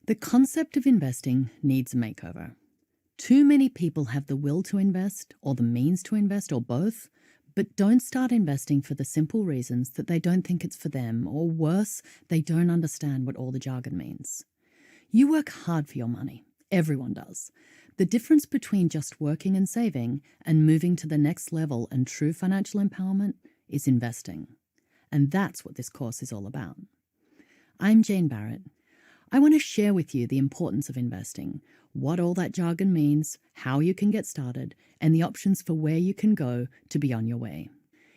The concept of investing needs a makeover. Too many people have the will to invest, or the means to invest, or both, but don't start investing for the simple reasons that they don't think it's for them, or worse, they don't understand what all the jargon means. You work hard for your money. Everyone does. The difference between just working and saving and moving to the next level and true financial empowerment is investing. And that's what this course is all about. I'm Jane Barrett. I want to share with you the importance of investing, what all that jargon means, how you can get started, and the options for where you can go to be on your way.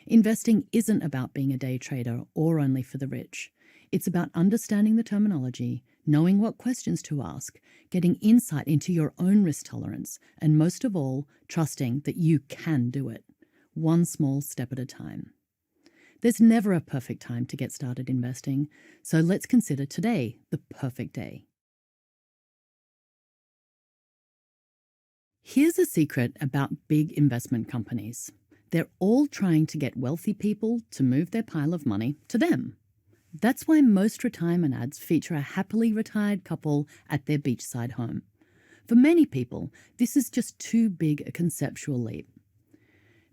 Investing isn't about being a day trader or only for the rich. It's about understanding the terminology, knowing what questions to ask, getting insight into your own risk tolerance, and most of all, trusting that you can do it, one small step at a time. There's never a perfect time to get started investing, so let's consider today the perfect day. Here's a secret about big investment companies. They're all trying to get wealthy people to move their pile of money to them. That's why most retirement ads feature a happily retired couple at their beachside home. For many people, this is just too big a conceptual leap.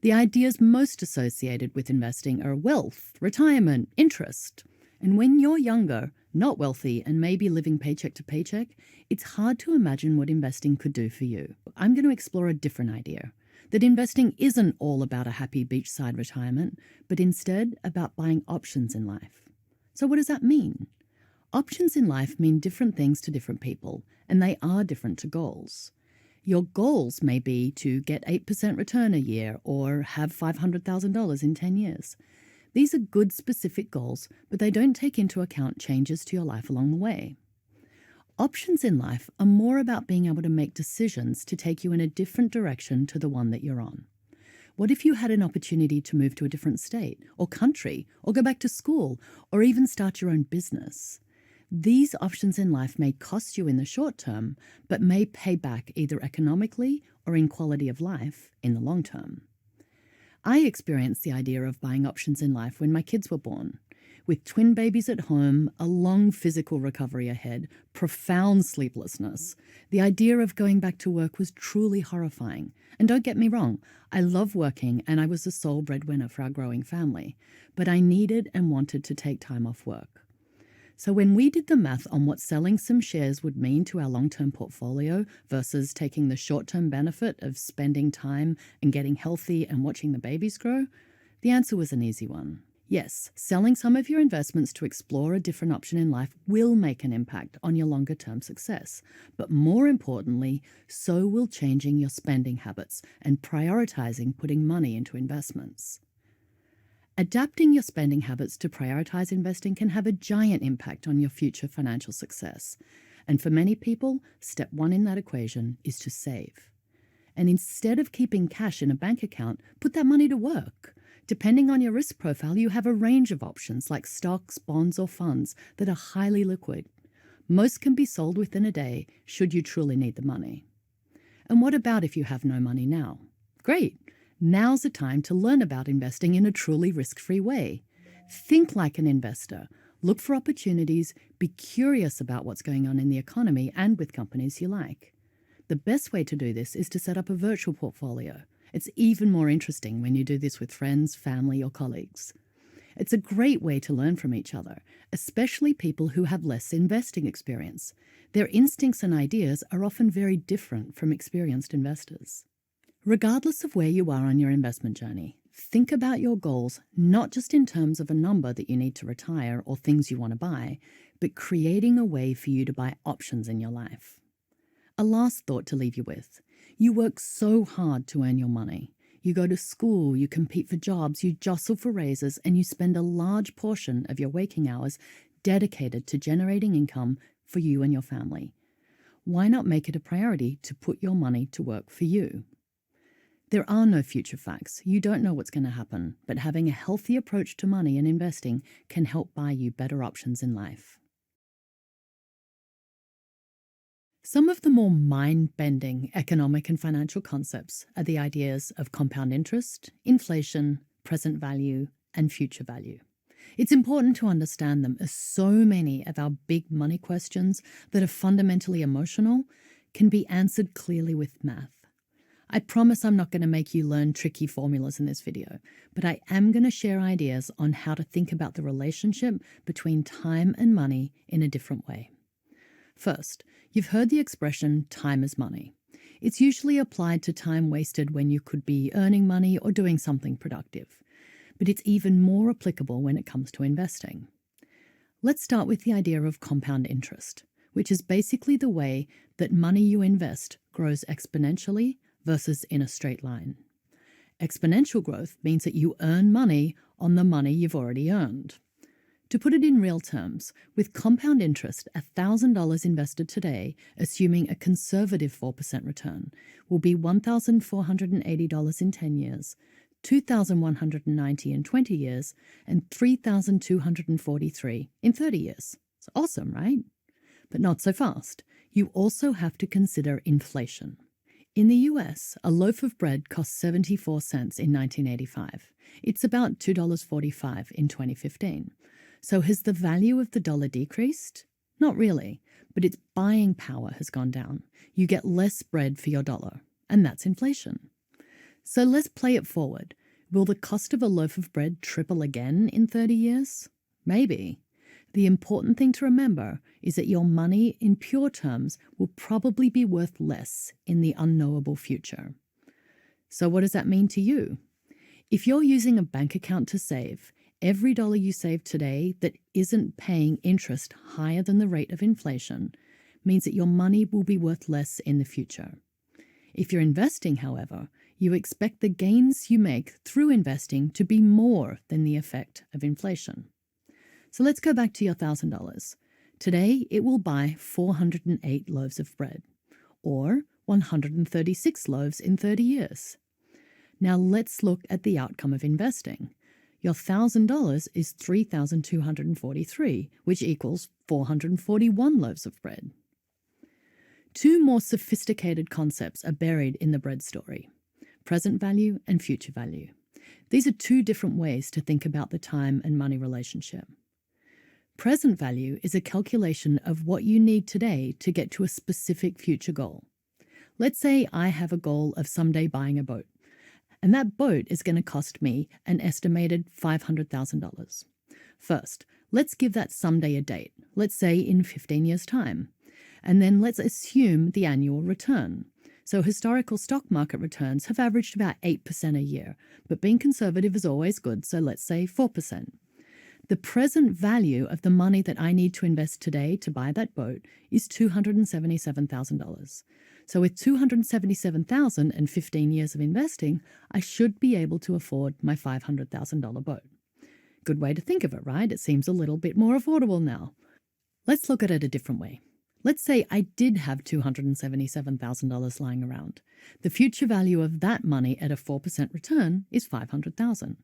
The ideas most associated with investing are wealth, retirement, interest. And when you're younger, not wealthy, and maybe living paycheck to paycheck, it's hard to imagine what investing could do for you. I'm going to explore a different idea, that investing isn't all about a happy beachside retirement, but instead about buying options in life. So what does that mean? Options in life mean different things to different people, and they are different to goals. Your goals may be to get 8% return a year or have $500,000 in 10 years. These are good specific goals, but they don't take into account changes to your life along the way. Options in life are more about being able to make decisions to take you in a different direction to the one that you're on. What if you had an opportunity to move to a different state or country or go back to school or even start your own business? These options in life may cost you in the short term, but may pay back either economically or in quality of life in the long term. I experienced the idea of buying options in life when my kids were born. With twin babies at home, a long physical recovery ahead, profound sleeplessness, the idea of going back to work was truly horrifying. And don't get me wrong, I love working and I was the sole breadwinner for our growing family, but I needed and wanted to take time off work. So when we did the math on what selling some shares would mean to our long-term portfolio versus taking the short-term benefit of spending time and getting healthy and watching the babies grow, the answer was an easy one. Yes, selling some of your investments to explore a different option in life will make an impact on your longer-term success. But more importantly, so will changing your spending habits and prioritizing putting money into investments. Adapting your spending habits to prioritize investing can have a giant impact on your future financial success. And for many people, step one in that equation is to save. And instead of keeping cash in a bank account, put that money to work. Depending on your risk profile, you have a range of options like stocks, bonds, or funds that are highly liquid. Most can be sold within a day should you truly need the money. And what about if you have no money now? Great. Now's the time to learn about investing in a truly risk-free way. Think like an investor. Look for opportunities. Be curious about what's going on in the economy and with companies you like. The best way to do this is to set up a virtual portfolio. It's even more interesting when you do this with friends, family, or colleagues. It's a great way to learn from each other, especially people who have less investing experience. Their instincts and ideas are often very different from experienced investors. Regardless of where you are on your investment journey, think about your goals not just in terms of a number that you need to retire or things you want to buy, but creating a way for you to buy options in your life. A last thought to leave you with. You work so hard to earn your money. You go to school, you compete for jobs, you jostle for raises, and you spend a large portion of your waking hours dedicated to generating income for you and your family. Why not make it a priority to put your money to work for you? There are no future facts. You don't know what's going to happen, but having a healthy approach to money and investing can help buy you better options in life. Some of the more mind-bending economic and financial concepts are the ideas of compound interest, inflation, present value, and future value. It's important to understand them, as so many of our big money questions that are fundamentally emotional can be answered clearly with math. I promise I'm not going to make you learn tricky formulas in this video, but I am going to share ideas on how to think about the relationship between time and money in a different way. First, you've heard the expression time is money. It's usually applied to time wasted when you could be earning money or doing something productive, but it's even more applicable when it comes to investing. Let's start with the idea of compound interest, which is basically the way that money you invest grows exponentially versus in a straight line. Exponential growth means that you earn money on the money you've already earned. To put it in real terms, with compound interest, $1,000 invested today, assuming a conservative 4% return, will be $1,480 in 10 years, $2,190 in 20 years, and $3,243 in 30 years. It's awesome, right? But not so fast. You also have to consider inflation. In the US, a loaf of bread cost 74 cents in 1985. It's about $2.45 in 2015. So has the value of the dollar decreased? Not really, but its buying power has gone down. You get less bread for your dollar, and that's inflation. So let's play it forward. Will the cost of a loaf of bread triple again in 30 years? Maybe. The important thing to remember is that your money in pure terms will probably be worth less in the unknowable future. So what does that mean to you? If you're using a bank account to save, every dollar you save today that isn't paying interest higher than the rate of inflation means that your money will be worth less in the future. If you're investing, however, you expect the gains you make through investing to be more than the effect of inflation. So let's go back to your $1,000. Today, it will buy 408 loaves of bread, or 136 loaves in 30 years. Now let's look at the outcome of investing. Your $1,000 is 3,243, which equals 441 loaves of bread. Two more sophisticated concepts are buried in the bread story: present value and future value. These are two different ways to think about the time and money relationship. Present value is a calculation of what you need today to get to a specific future goal. Let's say I have a goal of someday buying a boat, and that boat is going to cost me an estimated $500,000. First, let's give that someday a date, let's say in 15 years' time. And then let's assume the annual return. So historical stock market returns have averaged about 8% a year, but being conservative is always good, so let's say 4%. The present value of the money that I need to invest today to buy that boat is $277,000. So with $277,000 and 15 years of investing, I should be able to afford my $500,000 boat. Good way to think of it, right? It seems a little bit more affordable now. Let's look at it a different way. Let's say I did have $277,000 lying around. The future value of that money at a 4% return is $500,000.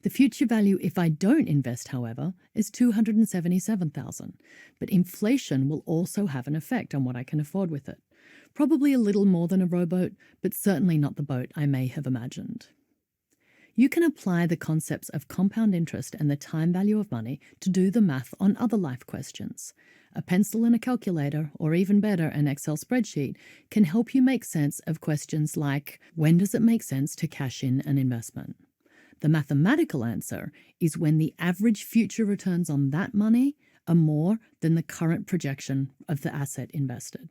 The future value if I don't invest, however, is $277,000. But inflation will also have an effect on what I can afford with it. Probably a little more than a rowboat, but certainly not the boat I may have imagined. You can apply the concepts of compound interest and the time value of money to do the math on other life questions. A pencil and a calculator, or even better, an Excel spreadsheet, can help you make sense of questions like, when does it make sense to cash in an investment? The mathematical answer is when the average future returns on that money are more than the current projection of the asset invested.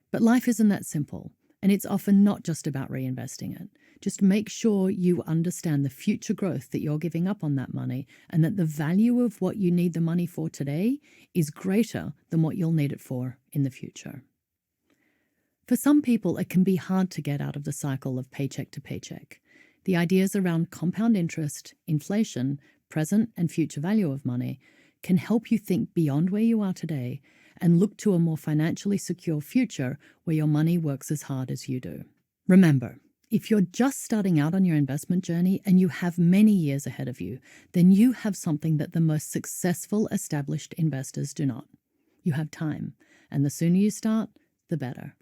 But life isn't that simple, and it's often not just about reinvesting it. Just make sure you understand the future growth that you're giving up on that money, and that the value of what you need the money for today is greater than what you'll need it for in the future. For some people, it can be hard to get out of the cycle of paycheck to paycheck. The ideas around compound interest, inflation, present and future value of money can help you think beyond where you are today and look to a more financially secure future where your money works as hard as you do. Remember, if you're just starting out on your investment journey and you have many years ahead of you, then you have something that the most successful established investors do not. You have time, and the sooner you start, the better.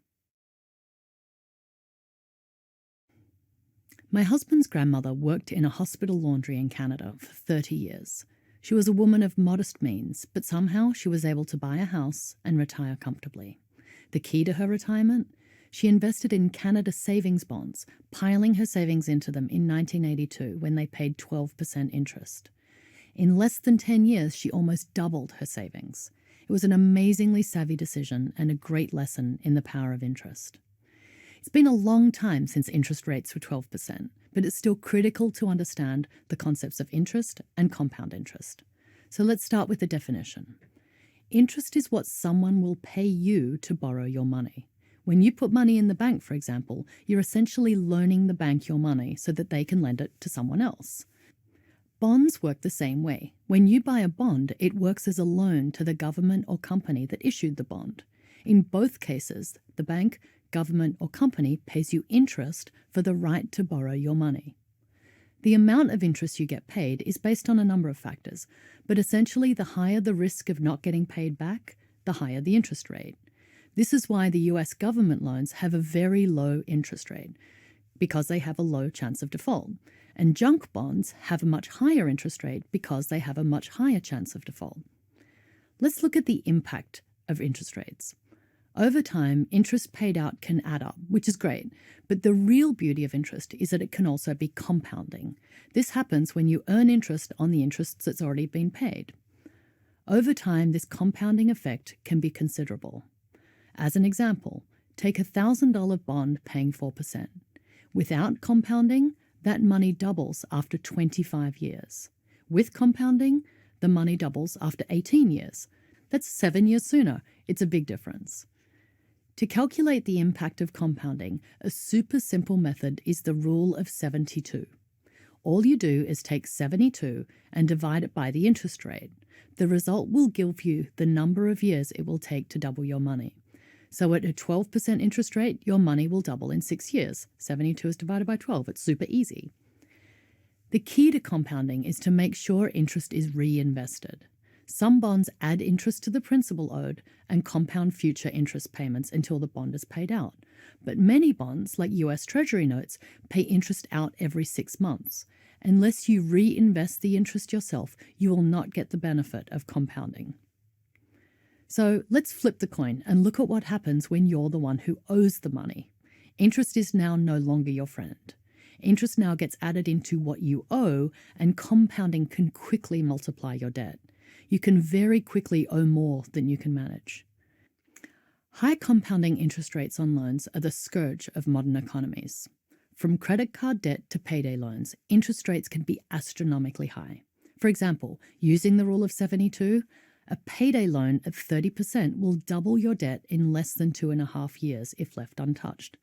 My husband's grandmother worked in a hospital laundry in Canada for 30 years. She was a woman of modest means, but somehow she was able to buy a house and retire comfortably. The key to her retirement? She invested in Canada savings bonds, piling her savings into them in 1982 when they paid 12% interest. In less than 10 years, she almost doubled her savings. It was an amazingly savvy decision and a great lesson in the power of interest. It's been a long time since interest rates were 12%, but it's still critical to understand the concepts of interest and compound interest. So let's start with the definition. Interest is what someone will pay you to borrow your money. When you put money in the bank, for example, you're essentially loaning the bank your money so that they can lend it to someone else. Bonds work the same way. When you buy a bond, it works as a loan to the government or company that issued the bond. In both cases, the bank, government, or company pays you interest for the right to borrow your money. The amount of interest you get paid is based on a number of factors, but essentially the higher the risk of not getting paid back, the higher the interest rate. This is why the US government loans have a very low interest rate, because they have a low chance of default. And junk bonds have a much higher interest rate because they have a much higher chance of default. Let's look at the impact of interest rates. Over time, interest paid out can add up, which is great, but the real beauty of interest is that it can also be compounding. This happens when you earn interest on the interest that's already been paid. Over time, this compounding effect can be considerable. As an example, take a $1,000 bond paying 4%. Without compounding, that money doubles after 25 years. With compounding, the money doubles after 18 years. That's 7 years sooner. It's a big difference. To calculate the impact of compounding, a super simple method is the rule of 72. All you do is take 72 and divide it by the interest rate. The result will give you the number of years it will take to double your money. So at a 12% interest rate, your money will double in 6 years. 72 is divided by 12. It's super easy. The key to compounding is to make sure interest is reinvested. Some bonds add interest to the principal owed and compound future interest payments until the bond is paid out. But many bonds, like US Treasury notes, pay interest out every 6 months. Unless you reinvest the interest yourself, you will not get the benefit of compounding. So let's flip the coin and look at what happens when you're the one who owes the money. Interest is now no longer your friend. Interest now gets added into what you owe, and compounding can quickly multiply your debt. You can very quickly owe more than you can manage. High compounding interest rates on loans are the scourge of modern economies. From credit card debt to payday loans, interest rates can be astronomically high. For example, using the rule of 72, a payday loan of 30% will double your debt in less than 2.5 years if left untouched.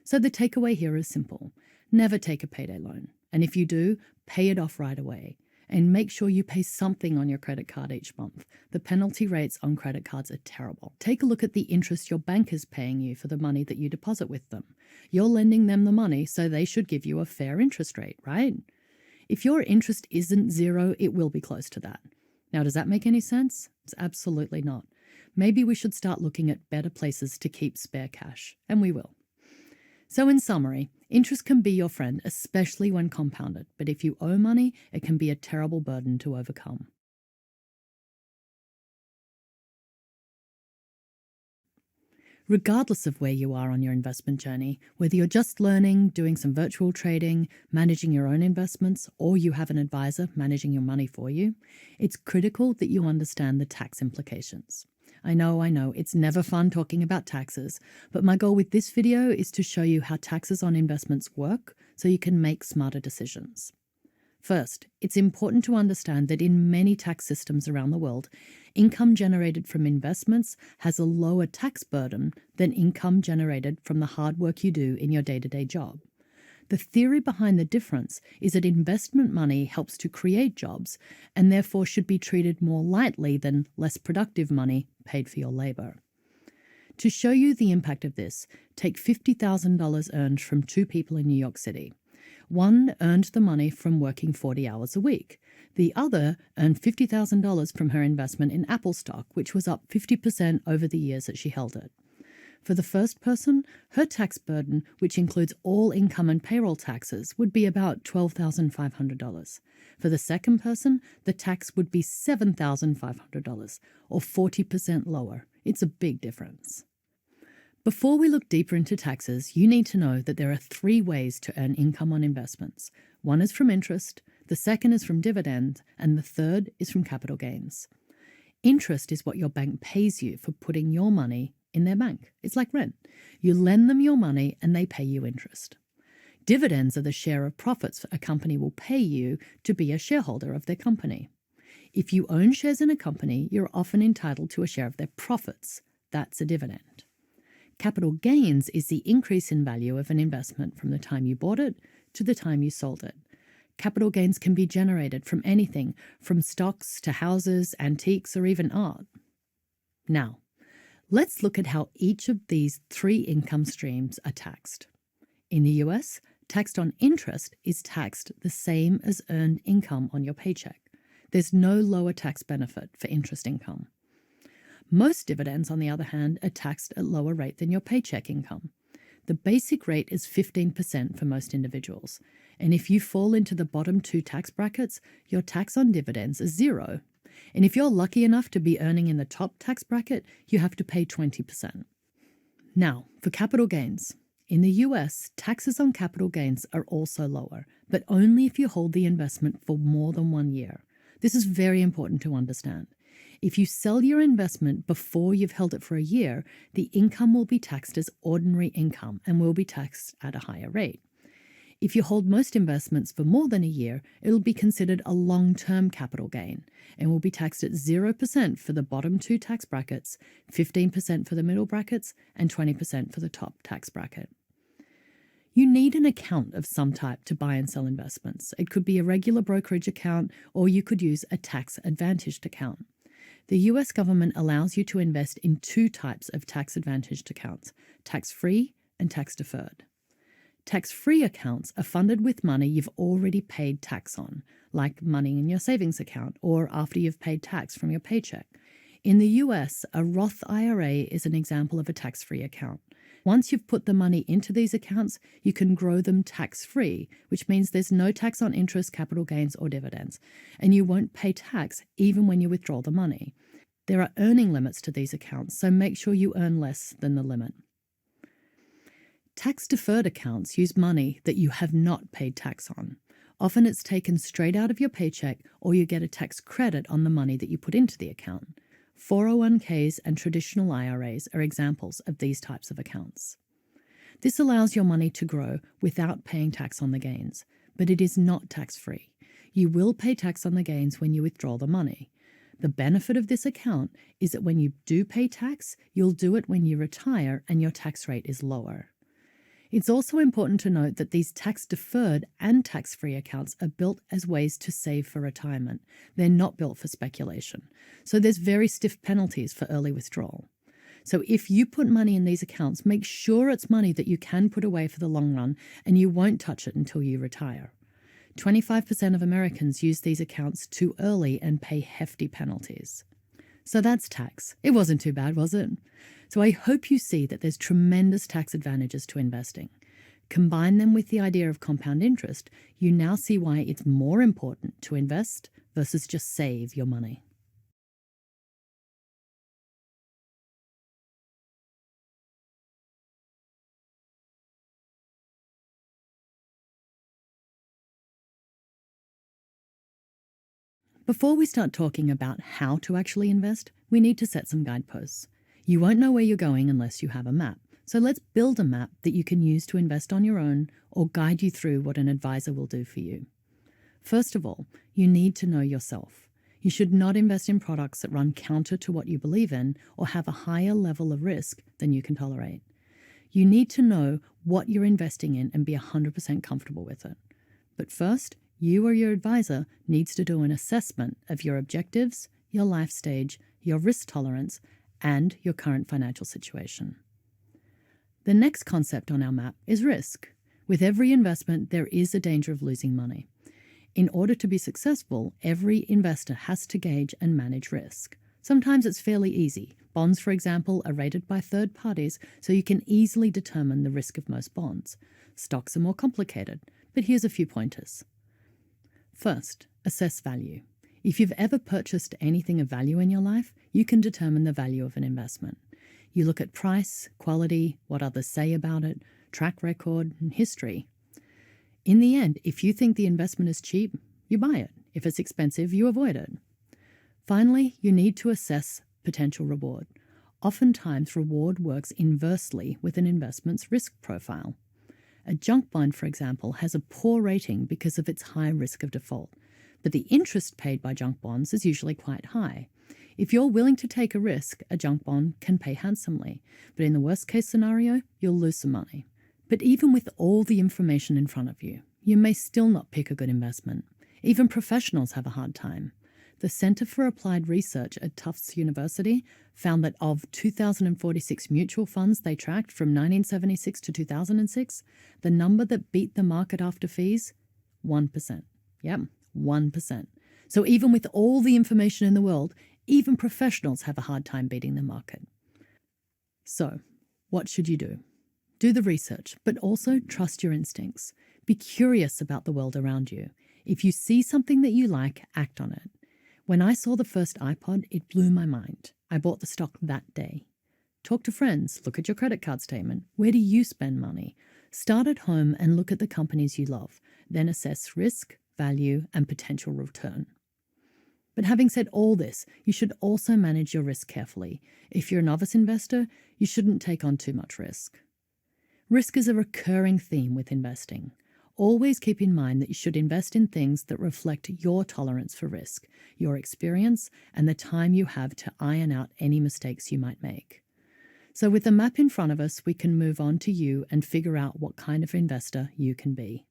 So the takeaway here is simple. Never take a payday loan. And if you do, pay it off right away. And make sure you pay something on your credit card each month. The penalty rates on credit cards are terrible. Take a look at the interest your bank is paying you for the money that you deposit with them. You're lending them the money, so they should give you a fair interest rate, right? If your interest isn't zero, it will be close to that. Now, does that make any sense? It's absolutely not. Maybe we should start looking at better places to keep spare cash, and we will. So in summary, interest can be your friend, especially when compounded, but if you owe money, it can be a terrible burden to overcome. Regardless of where you are on your investment journey, whether you're just learning, doing some virtual trading, managing your own investments, or you have an advisor managing your money for you, it's critical that you understand the tax implications. I know, it's never fun talking about taxes, but my goal with this video is to show you how taxes on investments work so you can make smarter decisions. First, it's important to understand that in many tax systems around the world, income generated from investments has a lower tax burden than income generated from the hard work you do in your day-to-day job. The theory behind the difference is that investment money helps to create jobs and therefore should be treated more lightly than less productive money paid for your labor. To show you the impact of this, take $50,000 earned from 2 people in New York City. One earned the money from working 40 hours a week. The other earned $50,000 from her investment in Apple stock, which was up 50% over the years that she held it. For the first person, her tax burden, which includes all income and payroll taxes, would be about $12,500. For the second person, the tax would be $7,500, or 40% lower. It's a big difference. Before we look deeper into taxes, you need to know that there are 3 ways to earn income on investments. One is from interest, the second is from dividends, and the third is from capital gains. Interest is what your bank pays you for putting your money in their bank. It's like rent. You lend them your money and they pay you interest. Dividends are the share of profits a company will pay you to be a shareholder of their company. If you own shares in a company, you're often entitled to a share of their profits. That's a dividend. Capital gains is the increase in value of an investment from the time you bought it to the time you sold it. Capital gains can be generated from anything, from stocks to houses, antiques, or even art. Now, let's look at how each of these 3 income streams are taxed. In the US, taxed on interest is taxed the same as earned income on your paycheck. There's no lower tax benefit for interest income. Most dividends, on the other hand, are taxed at lower rate than your paycheck income. The basic rate is 15% for most individuals, and if you fall into the bottom 2 tax brackets, your tax on dividends is 0. And if you're lucky enough to be earning in the top tax bracket, you have to pay 20%. Now, for capital gains. In the US, taxes on capital gains are also lower, but only if you hold the investment for more than 1 year. This is very important to understand. If you sell your investment before you've held it for a year, the income will be taxed as ordinary income and will be taxed at a higher rate. If you hold most investments for more than a year, it'll be considered a long-term capital gain and will be taxed at 0% for the bottom 2 tax brackets, 15% for the middle brackets, and 20% for the top tax bracket. You need an account of some type to buy and sell investments. It could be a regular brokerage account, or you could use a tax-advantaged account. The US government allows you to invest in 2 types of tax-advantaged accounts, tax-free and tax-deferred. Tax-free accounts are funded with money you've already paid tax on, like money in your savings account or after you've paid tax from your paycheck. In the US, a Roth IRA is an example of a tax-free account. Once you've put the money into these accounts, you can grow them tax-free, which means there's no tax on interest, capital gains, or dividends, and you won't pay tax even when you withdraw the money. There are earning limits to these accounts, so make sure you earn less than the limit. Tax-deferred accounts use money that you have not paid tax on. Often it's taken straight out of your paycheck, or you get a tax credit on the money that you put into the account. 401ks and traditional IRAs are examples of these types of accounts. This allows your money to grow without paying tax on the gains, but it is not tax-free. You will pay tax on the gains when you withdraw the money. The benefit of this account is that when you do pay tax, you'll do it when you retire and your tax rate is lower. It's also important to note that these tax-deferred and tax-free accounts are built as ways to save for retirement. They're not built for speculation. So there's very stiff penalties for early withdrawal. So if you put money in these accounts, make sure it's money that you can put away for the long run and you won't touch it until you retire. 25% of Americans use these accounts too early and pay hefty penalties. So that's tax. It wasn't too bad, was it? So I hope you see that there's tremendous tax advantages to investing. Combine them with the idea of compound interest, you now see why it's more important to invest versus just save your money. Before we start talking about how to actually invest, we need to set some guideposts. You won't know where you're going unless you have a map. So let's build a map that you can use to invest on your own or guide you through what an advisor will do for you. First of all, you need to know yourself. You should not invest in products that run counter to what you believe in or have a higher level of risk than you can tolerate. You need to know what you're investing in and be 100% comfortable with it. But first, you or your advisor needs to do an assessment of your objectives, your life stage, your risk tolerance, and your current financial situation. The next concept on our map is risk. With every investment, there is a danger of losing money. In order to be successful, every investor has to gauge and manage risk. Sometimes it's fairly easy. Bonds, for example, are rated by third parties, so you can easily determine the risk of most bonds. Stocks are more complicated, but here's a few pointers. First, assess value. If you've ever purchased anything of value in your life, you can determine the value of an investment. You look at price, quality, what others say about it, track record, and history. In the end, if you think the investment is cheap, you buy it. If it's expensive, you avoid it. Finally, you need to assess potential reward. Oftentimes, reward works inversely with an investment's risk profile. A junk bond, for example, has a poor rating because of its high risk of default, but the interest paid by junk bonds is usually quite high. If you're willing to take a risk, a junk bond can pay handsomely, but in the worst case scenario, you'll lose some money. But even with all the information in front of you, you may still not pick a good investment. Even professionals have a hard time. The Center for Applied Research at Tufts University found that of 2,046 mutual funds they tracked from 1976 to 2006, the number that beat the market after fees, 1%. Yep, 1%. So even with all the information in the world, even professionals have a hard time beating the market. So, what should you do? Do the research, but also trust your instincts. Be curious about the world around you. If you see something that you like, act on it. When I saw the first iPod, it blew my mind. I bought the stock that day. Talk to friends, look at your credit card statement. Where do you spend money? Start at home and look at the companies you love. Then assess risk, value, and potential return. But having said all this, you should also manage your risk carefully. If you're a novice investor, you shouldn't take on too much risk. Risk is a recurring theme with investing. Always keep in mind that you should invest in things that reflect your tolerance for risk, your experience, and the time you have to iron out any mistakes you might make. So with the map in front of us, we can move on to you and figure out what kind of investor you can be.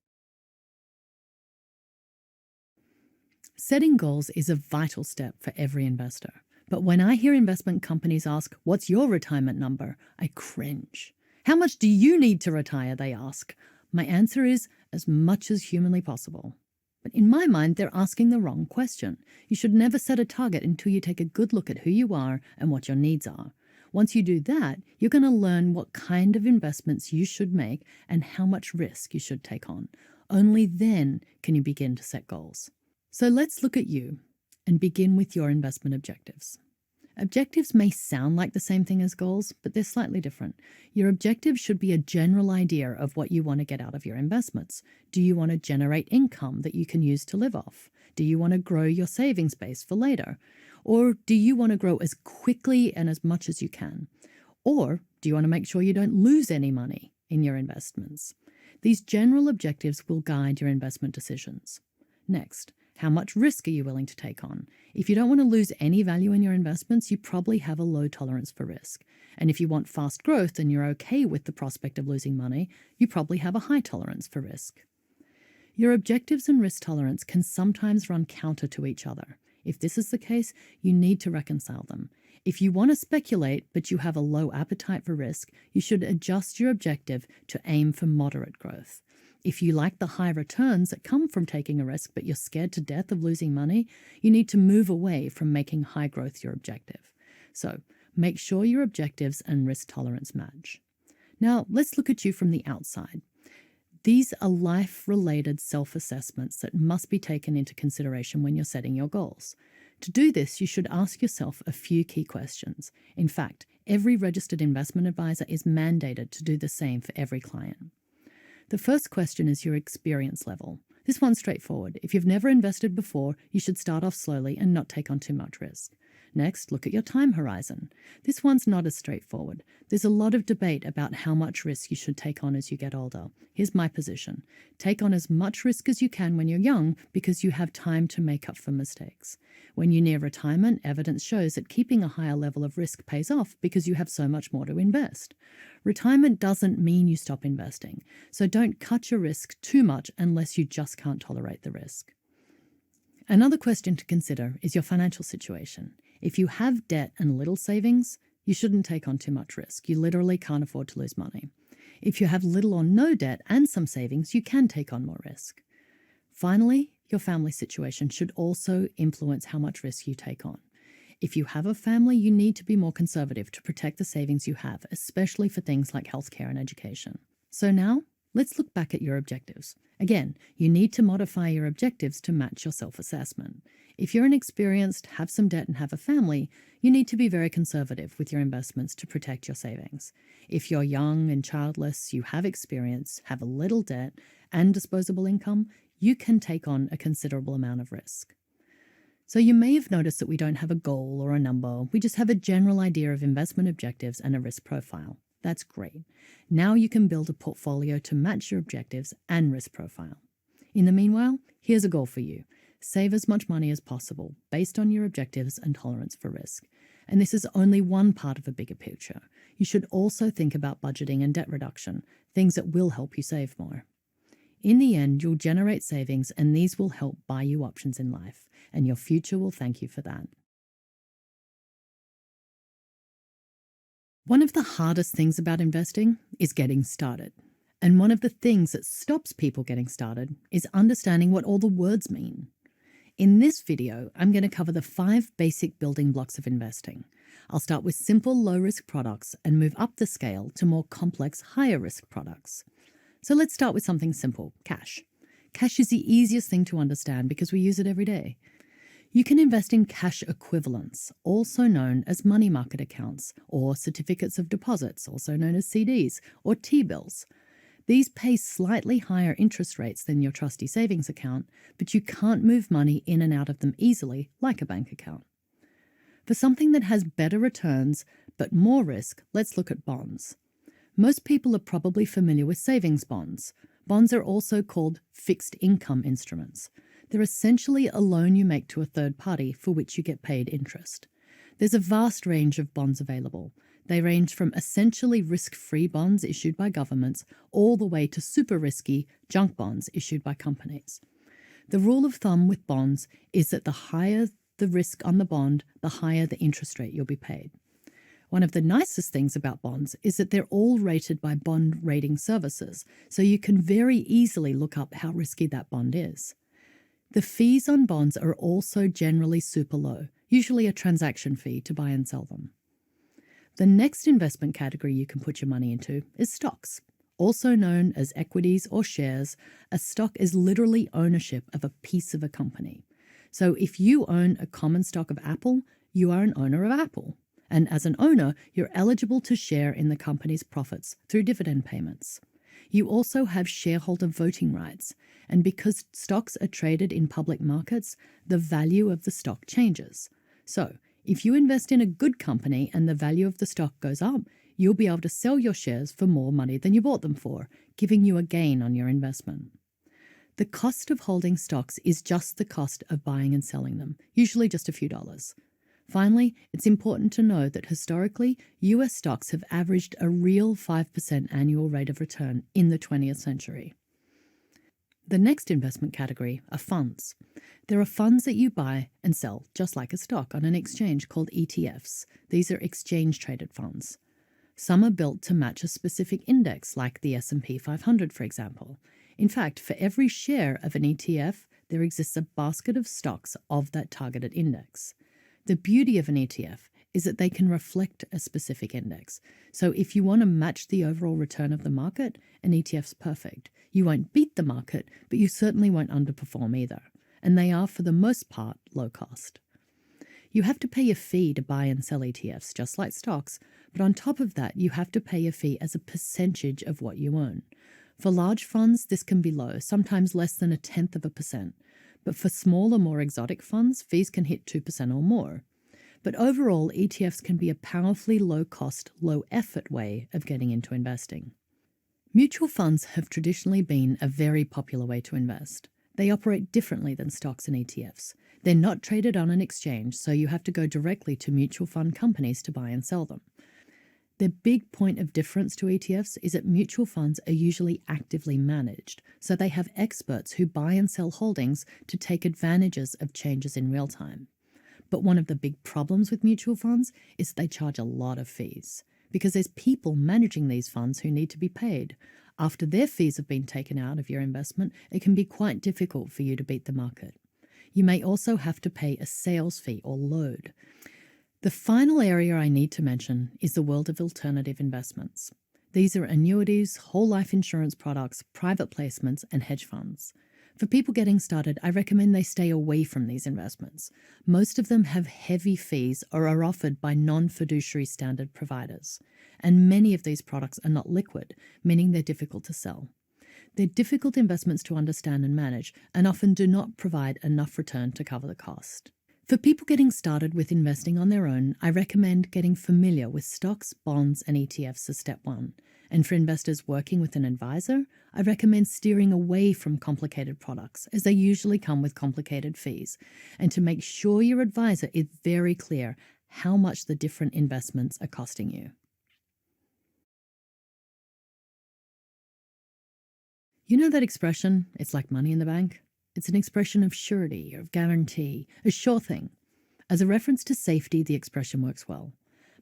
Setting goals is a vital step for every investor. But when I hear investment companies ask, "What's your retirement number?" I cringe. "How much do you need to retire?" they ask. My answer is as much as humanly possible. But in my mind, they're asking the wrong question. You should never set a target until you take a good look at who you are and what your needs are. Once you do that, you're going to learn what kind of investments you should make and how much risk you should take on. Only then can you begin to set goals. So let's look at you and begin with your investment objectives. Objectives may sound like the same thing as goals, but they're slightly different. Your objective should be a general idea of what you want to get out of your investments. Do you want to generate income that you can use to live off? Do you want to grow your savings base for later? Or do you want to grow as quickly and as much as you can? Or do you want to make sure you don't lose any money in your investments? These general objectives will guide your investment decisions. Next, how much risk are you willing to take on? If you don't want to lose any value in your investments, you probably have a low tolerance for risk. And if you want fast growth and you're okay with the prospect of losing money, you probably have a high tolerance for risk. Your objectives and risk tolerance can sometimes run counter to each other. If this is the case, you need to reconcile them. If you want to speculate, but you have a low appetite for risk, you should adjust your objective to aim for moderate growth. If you like the high returns that come from taking a risk, but you're scared to death of losing money, you need to move away from making high growth your objective. So make sure your objectives and risk tolerance match. Now, let's look at you from the outside. These are life-related self-assessments that must be taken into consideration when you're setting your goals. To do this, you should ask yourself a few key questions. In fact, every registered investment advisor is mandated to do the same for every client. The first question is your experience level. This one's straightforward. If you've never invested before, you should start off slowly and not take on too much risk. Next, look at your time horizon. This one's not as straightforward. There's a lot of debate about how much risk you should take on as you get older. Here's my position. Take on as much risk as you can when you're young because you have time to make up for mistakes. When you're near retirement, evidence shows that keeping a higher level of risk pays off because you have so much more to invest. Retirement doesn't mean you stop investing, so don't cut your risk too much unless you just can't tolerate the risk. Another question to consider is your financial situation. If you have debt and little savings, you shouldn't take on too much risk. You literally can't afford to lose money. If you have little or no debt and some savings, you can take on more risk. Finally, your family situation should also influence how much risk you take on. If you have a family, you need to be more conservative to protect the savings you have, especially for things like healthcare and education. So now, let's look back at your objectives. Again, you need to modify your objectives to match your self-assessment. If you're inexperienced, have some debt, and have a family, you need to be very conservative with your investments to protect your savings. If you're young and childless, you have experience, have a little debt, and disposable income, you can take on a considerable amount of risk. So you may have noticed that we don't have a goal or a number. We just have a general idea of investment objectives and a risk profile. That's great. Now you can build a portfolio to match your objectives and risk profile. In the meanwhile, here's a goal for you. Save as much money as possible based on your objectives and tolerance for risk. And this is only one part of a bigger picture. You should also think about budgeting and debt reduction, things that will help you save more. In the end, you'll generate savings, and these will help buy you options in life, and your future will thank you for that. One of the hardest things about investing is getting started. And one of the things that stops people getting started is understanding what all the words mean. In this video, I'm going to cover the 5 basic building blocks of investing. I'll start with simple low-risk products and move up the scale to more complex higher-risk products. So let's start with something simple, cash. Cash is the easiest thing to understand because we use it every day. You can invest in cash equivalents, also known as money market accounts, or certificates of deposits, also known as CDs, or T-bills. These pay slightly higher interest rates than your trusty savings account, but you can't move money in and out of them easily like a bank account. For something that has better returns but more risk, let's look at bonds. Most people are probably familiar with savings bonds. Bonds are also called fixed income instruments. They're essentially a loan you make to a third party for which you get paid interest. There's a vast range of bonds available. They range from essentially risk-free bonds issued by governments all the way to super risky junk bonds issued by companies. The rule of thumb with bonds is that the higher the risk on the bond, the higher the interest rate you'll be paid. One of the nicest things about bonds is that they're all rated by bond rating services, so you can very easily look up how risky that bond is. The fees on bonds are also generally super low, usually a transaction fee to buy and sell them. The next investment category you can put your money into is stocks. Also known as equities or shares, a stock is literally ownership of a piece of a company. So if you own a common stock of Apple, you are an owner of Apple. And as an owner, you're eligible to share in the company's profits through dividend payments. You also have shareholder voting rights, and because stocks are traded in public markets, the value of the stock changes. So, if you invest in a good company and the value of the stock goes up, you'll be able to sell your shares for more money than you bought them for, giving you a gain on your investment. The cost of holding stocks is just the cost of buying and selling them, usually just a few dollars. Finally, it's important to know that historically, US stocks have averaged a real 5% annual rate of return in the 20th century. The next investment category are funds. There are funds that you buy and sell, just like a stock, on an exchange called ETFs. These are exchange-traded funds. Some are built to match a specific index, like the S&P 500, for example. In fact, for every share of an ETF, there exists a basket of stocks of that targeted index. The beauty of an ETF is that they can reflect a specific index. So if you want to match the overall return of the market, an ETF's perfect. You won't beat the market, but you certainly won't underperform either. And they are, for the most part, low cost. You have to pay a fee to buy and sell ETFs, just like stocks, but on top of that, you have to pay a fee as a percentage of what you own. For large funds, this can be low, sometimes less than 0.1%. But for smaller, more exotic funds, fees can hit 2% or more. But overall, ETFs can be a powerfully low-cost, low-effort way of getting into investing. Mutual funds have traditionally been a very popular way to invest. They operate differently than stocks and ETFs. They're not traded on an exchange, so you have to go directly to mutual fund companies to buy and sell them. The big point of difference to ETFs is that mutual funds are usually actively managed, so they have experts who buy and sell holdings to take advantages of changes in real time. But one of the big problems with mutual funds is they charge a lot of fees, because there's people managing these funds who need to be paid. After their fees have been taken out of your investment, it can be quite difficult for you to beat the market. You may also have to pay a sales fee or load. The final area I need to mention is the world of alternative investments. These are annuities, whole life insurance products, private placements, and hedge funds. For people getting started, I recommend they stay away from these investments. Most of them have heavy fees or are offered by non-fiduciary standard providers. And many of these products are not liquid, meaning they're difficult to sell. They're difficult investments to understand and manage, and often do not provide enough return to cover the cost. For people getting started with investing on their own, I recommend getting familiar with stocks, bonds, and ETFs as step one. And for investors working with an advisor, I recommend steering away from complicated products, as they usually come with complicated fees, and to make sure your advisor is very clear how much the different investments are costing you. You know that expression, it's like money in the bank? It's an expression of surety, of guarantee, a sure thing. As a reference to safety, the expression works well.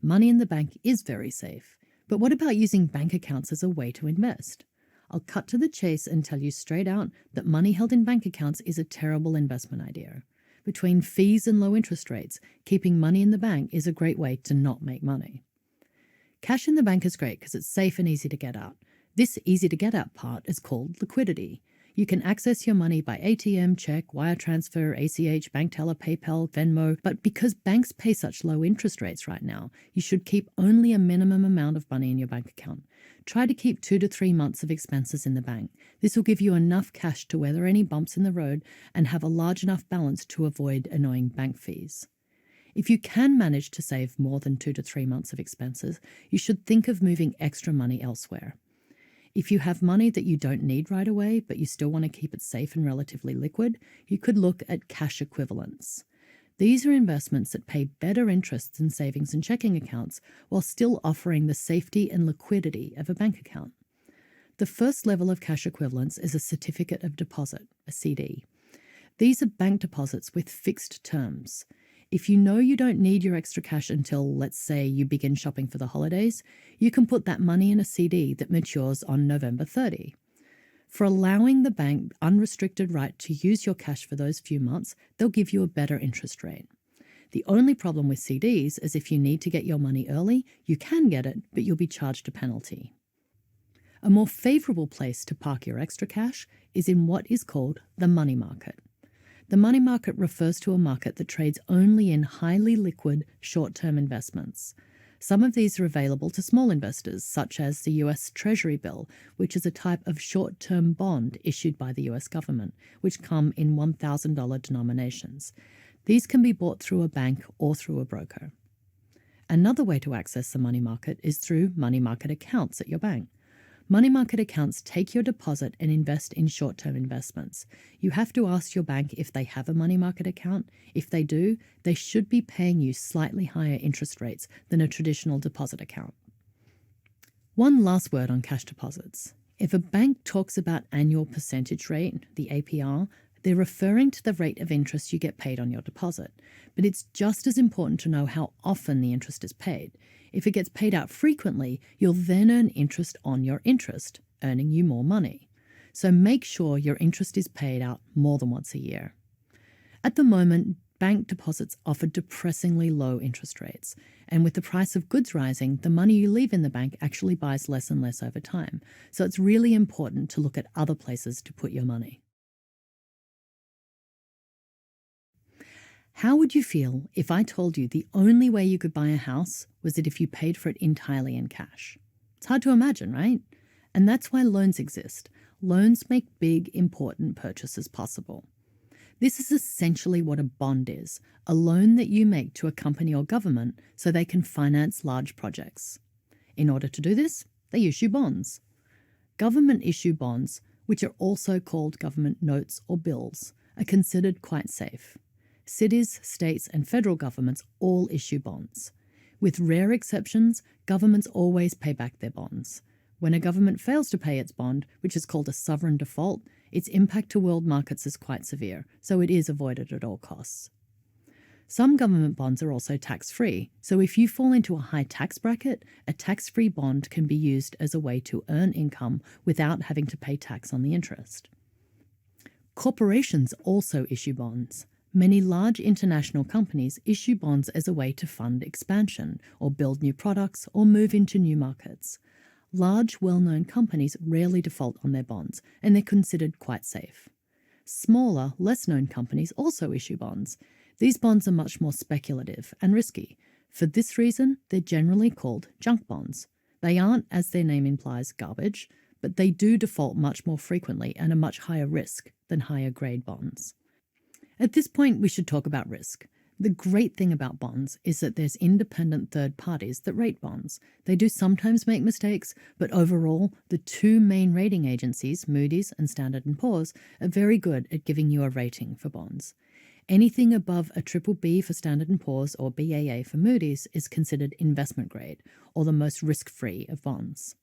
Money in the bank is very safe. But what about using bank accounts as a way to invest? I'll cut to the chase and tell you straight out that money held in bank accounts is a terrible investment idea. Between fees and low interest rates, keeping money in the bank is a great way to not make money. Cash in the bank is great because it's safe and easy to get out. This easy to get out part is called liquidity. You can access your money by ATM, check, wire transfer, ACH, bank teller, PayPal, Venmo, but because banks pay such low interest rates right now, you should keep only a minimum amount of money in your bank account. Try to keep 2 to 3 months of expenses in the bank. This will give you enough cash to weather any bumps in the road and have a large enough balance to avoid annoying bank fees. If you can manage to save more than 2 to 3 months of expenses, you should think of moving extra money elsewhere. If you have money that you don't need right away, but you still want to keep it safe and relatively liquid, you could look at cash equivalents. These are investments that pay better interest than savings and checking accounts while still offering the safety and liquidity of a bank account. The first level of cash equivalents is a certificate of deposit, a CD. These are bank deposits with fixed terms. If you know you don't need your extra cash until, let's say, you begin shopping for the holidays, you can put that money in a CD that matures on November 30. For allowing the bank unrestricted right to use your cash for those few months, they'll give you a better interest rate. The only problem with CDs is if you need to get your money early, you can get it, but you'll be charged a penalty. A more favorable place to park your extra cash is in what is called the money market. The money market refers to a market that trades only in highly liquid, short-term investments. Some of these are available to small investors, such as the US Treasury bill, which is a type of short-term bond issued by the US government, which come in $1,000 denominations. These can be bought through a bank or through a broker. Another way to access the money market is through money market accounts at your bank. Money market accounts take your deposit and invest in short-term investments. You have to ask your bank if they have a money market account. If they do, they should be paying you slightly higher interest rates than a traditional deposit account. One last word on cash deposits. If a bank talks about annual percentage rate, the APR, they're referring to the rate of interest you get paid on your deposit. But it's just as important to know how often the interest is paid. If it gets paid out frequently, you'll then earn interest on your interest, earning you more money. So make sure your interest is paid out more than once a year. At the moment, bank deposits offer depressingly low interest rates. And with the price of goods rising, the money you leave in the bank actually buys less and less over time. So it's really important to look at other places to put your money. How would you feel if I told you the only way you could buy a house was that if you paid for it entirely in cash? It's hard to imagine, right? And that's why loans exist. Loans make big, important purchases possible. This is essentially what a bond is, a loan that you make to a company or government so they can finance large projects. In order to do this, they issue bonds. Government issue bonds, which are also called government notes or bills, are considered quite safe. Cities, states, and federal governments all issue bonds. With rare exceptions, governments always pay back their bonds. When a government fails to pay its bond, which is called a sovereign default, its impact to world markets is quite severe, so it is avoided at all costs. Some government bonds are also tax-free, so if you fall into a high tax bracket, a tax-free bond can be used as a way to earn income without having to pay tax on the interest. Corporations also issue bonds. Many large international companies issue bonds as a way to fund expansion, or build new products, or move into new markets. Large, well-known companies rarely default on their bonds, and they're considered quite safe. Smaller, less-known companies also issue bonds. These bonds are much more speculative and risky. For this reason, they're generally called junk bonds. They aren't, as their name implies, garbage, but they do default much more frequently and are much higher risk than higher-grade bonds. At this point, we should talk about risk. The great thing about bonds is that there's independent third parties that rate bonds. They do sometimes make mistakes, but overall, the two main rating agencies, Moody's and Standard & Poor's, are very good at giving you a rating for bonds. Anything above a BBB for Standard & Poor's or Baa for Moody's is considered investment grade, or the most risk-free of bonds.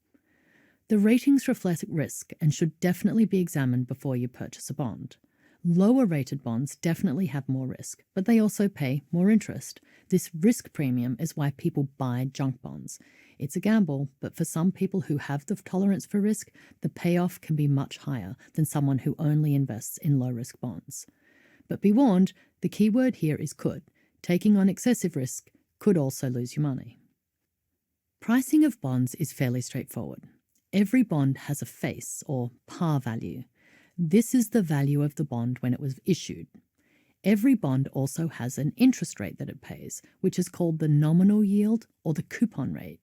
The ratings reflect risk and should definitely be examined before you purchase a bond. Lower-rated bonds definitely have more risk, but they also pay more interest. This risk premium is why people buy junk bonds. It's a gamble, but for some people who have the tolerance for risk, the payoff can be much higher than someone who only invests in low-risk bonds. But be warned, the key word here is could. Taking on excessive risk could also lose you money. Pricing of bonds is fairly straightforward. Every bond has a face, or par value. This is the value of the bond when it was issued. Every bond also has an interest rate that it pays, which is called the nominal yield or the coupon rate.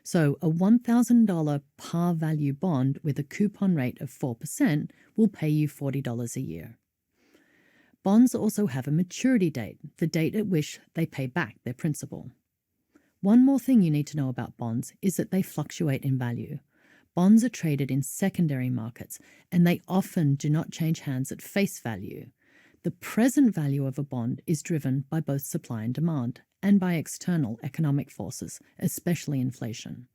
So a $1,000 par value bond with a coupon rate of 4% will pay you $40 a year. Bonds also have a maturity date, the date at which they pay back their principal. One more thing you need to know about bonds is that they fluctuate in value. Bonds are traded in secondary markets, and they often do not change hands at face value. The present value of a bond is driven by both supply and demand, and by external economic forces, especially inflation.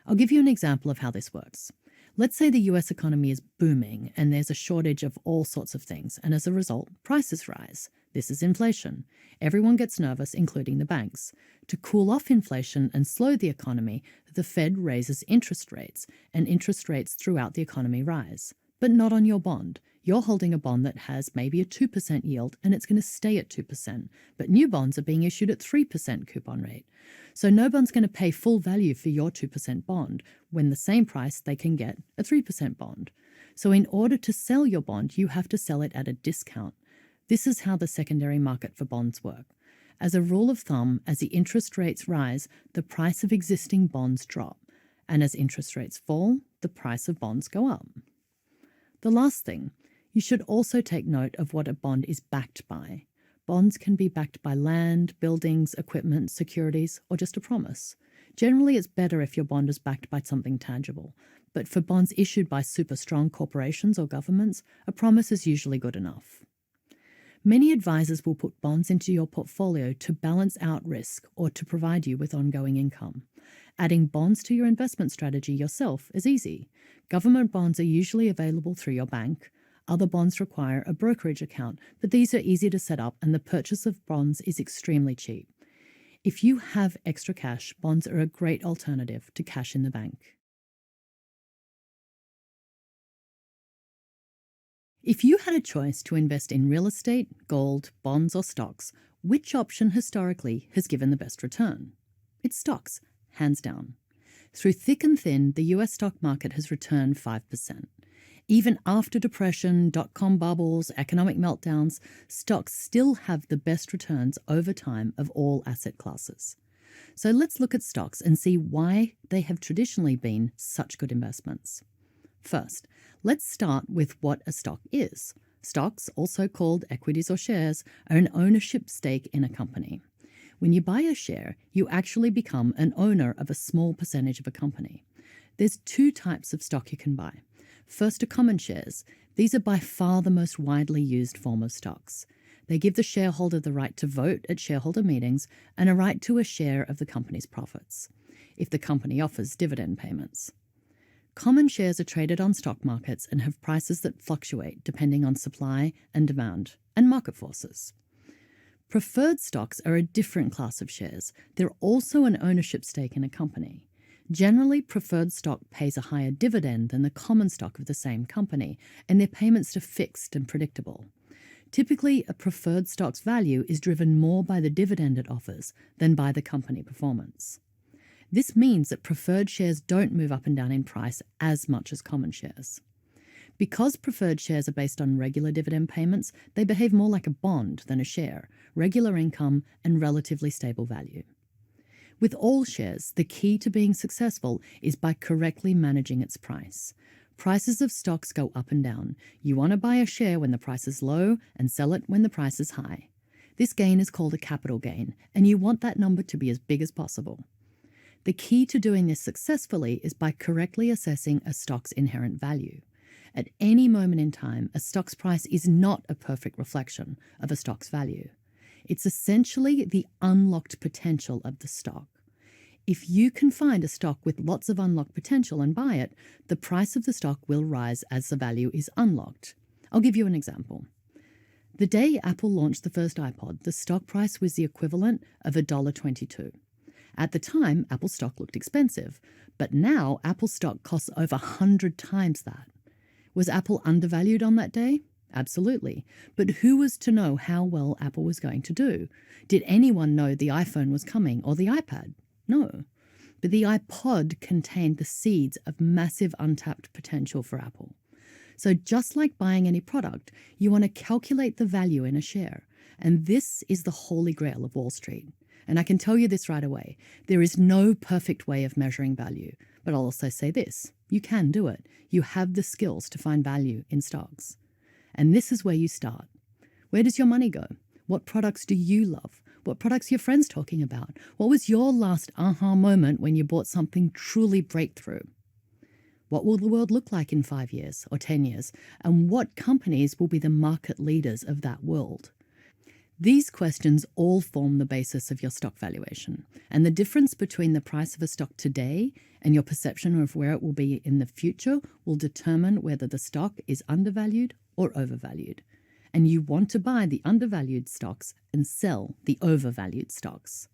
I'll give you an example of how this works. Let's say the US economy is booming and there's a shortage of all sorts of things, and as a result, prices rise. This is inflation. Everyone gets nervous, including the banks. To cool off inflation and slow the economy, the Fed raises interest rates, and interest rates throughout the economy rise. But not on your bond. You're holding a bond that has maybe a 2% yield, and it's going to stay at 2%. But new bonds are being issued at 3% coupon rate. So no bond's going to pay full value for your 2% bond, when the same price they can get a 3% bond. So in order to sell your bond, you have to sell it at a discount. This is how the secondary market for bonds work. As a rule of thumb, as the interest rates rise, the price of existing bonds drop. And as interest rates fall, the price of bonds go up. The last thing, you should also take note of what a bond is backed by. Bonds can be backed by land, buildings, equipment, securities, or just a promise. Generally, it's better if your bond is backed by something tangible. But for bonds issued by super strong corporations or governments, a promise is usually good enough. Many advisors will put bonds into your portfolio to balance out risk or to provide you with ongoing income. Adding bonds to your investment strategy yourself is easy. Government bonds are usually available through your bank. Other bonds require a brokerage account, but these are easy to set up and the purchase of bonds is extremely cheap. If you have extra cash, bonds are a great alternative to cash in the bank. If you had a choice to invest in real estate, gold, bonds, or stocks, which option historically has given the best return? It's stocks, hands down. Through thick and thin, the US stock market has returned 5%. Even after depression, dot-com bubbles, economic meltdowns, stocks still have the best returns over time of all asset classes. So let's look at stocks and see why they have traditionally been such good investments. First, let's start with what a stock is. Stocks, also called equities or shares, are an ownership stake in a company. When you buy a share, you actually become an owner of a small percentage of a company. There's two types of stock you can buy. First are common shares. These are by far the most widely used form of stocks. They give the shareholder the right to vote at shareholder meetings and a right to a share of the company's profits, if the company offers dividend payments. Common shares are traded on stock markets and have prices that fluctuate depending on supply and demand and market forces. Preferred stocks are a different class of shares. They're also an ownership stake in a company. Generally, preferred stock pays a higher dividend than the common stock of the same company, and their payments are fixed and predictable. Typically, a preferred stock's value is driven more by the dividend it offers than by the company performance. This means that preferred shares don't move up and down in price as much as common shares. Because preferred shares are based on regular dividend payments, they behave more like a bond than a share, regular income, and relatively stable value. With all shares, the key to being successful is by correctly managing its price. Prices of stocks go up and down. You want to buy a share when the price is low and sell it when the price is high. This gain is called a capital gain, and you want that number to be as big as possible. The key to doing this successfully is by correctly assessing a stock's inherent value. At any moment in time, a stock's price is not a perfect reflection of a stock's value. It's essentially the unlocked potential of the stock. If you can find a stock with lots of unlocked potential and buy it, the price of the stock will rise as the value is unlocked. I'll give you an example. The day Apple launched the first iPod, the stock price was the equivalent of $1.22. At the time, Apple stock looked expensive, but now Apple stock costs over 100 times that. Was Apple undervalued on that day? Absolutely. But who was to know how well Apple was going to do? Did anyone know the iPhone was coming or the iPad? No. But the iPod contained the seeds of massive untapped potential for Apple. So just like buying any product, you want to calculate the value in a share. And this is the holy grail of Wall Street. And I can tell you this right away. There is no perfect way of measuring value. But I'll also say this. You can do it. You have the skills to find value in stocks. And this is where you start. Where does your money go? What products do you love? What products are your friends talking about? What was your last aha moment when you bought something truly breakthrough? What will the world look like in 5 years or 10 years? And what companies will be the market leaders of that world? These questions all form the basis of your stock valuation. And the difference between the price of a stock today and your perception of where it will be in the future will determine whether the stock is undervalued or overvalued. And you want to buy the undervalued stocks and sell the overvalued stocks.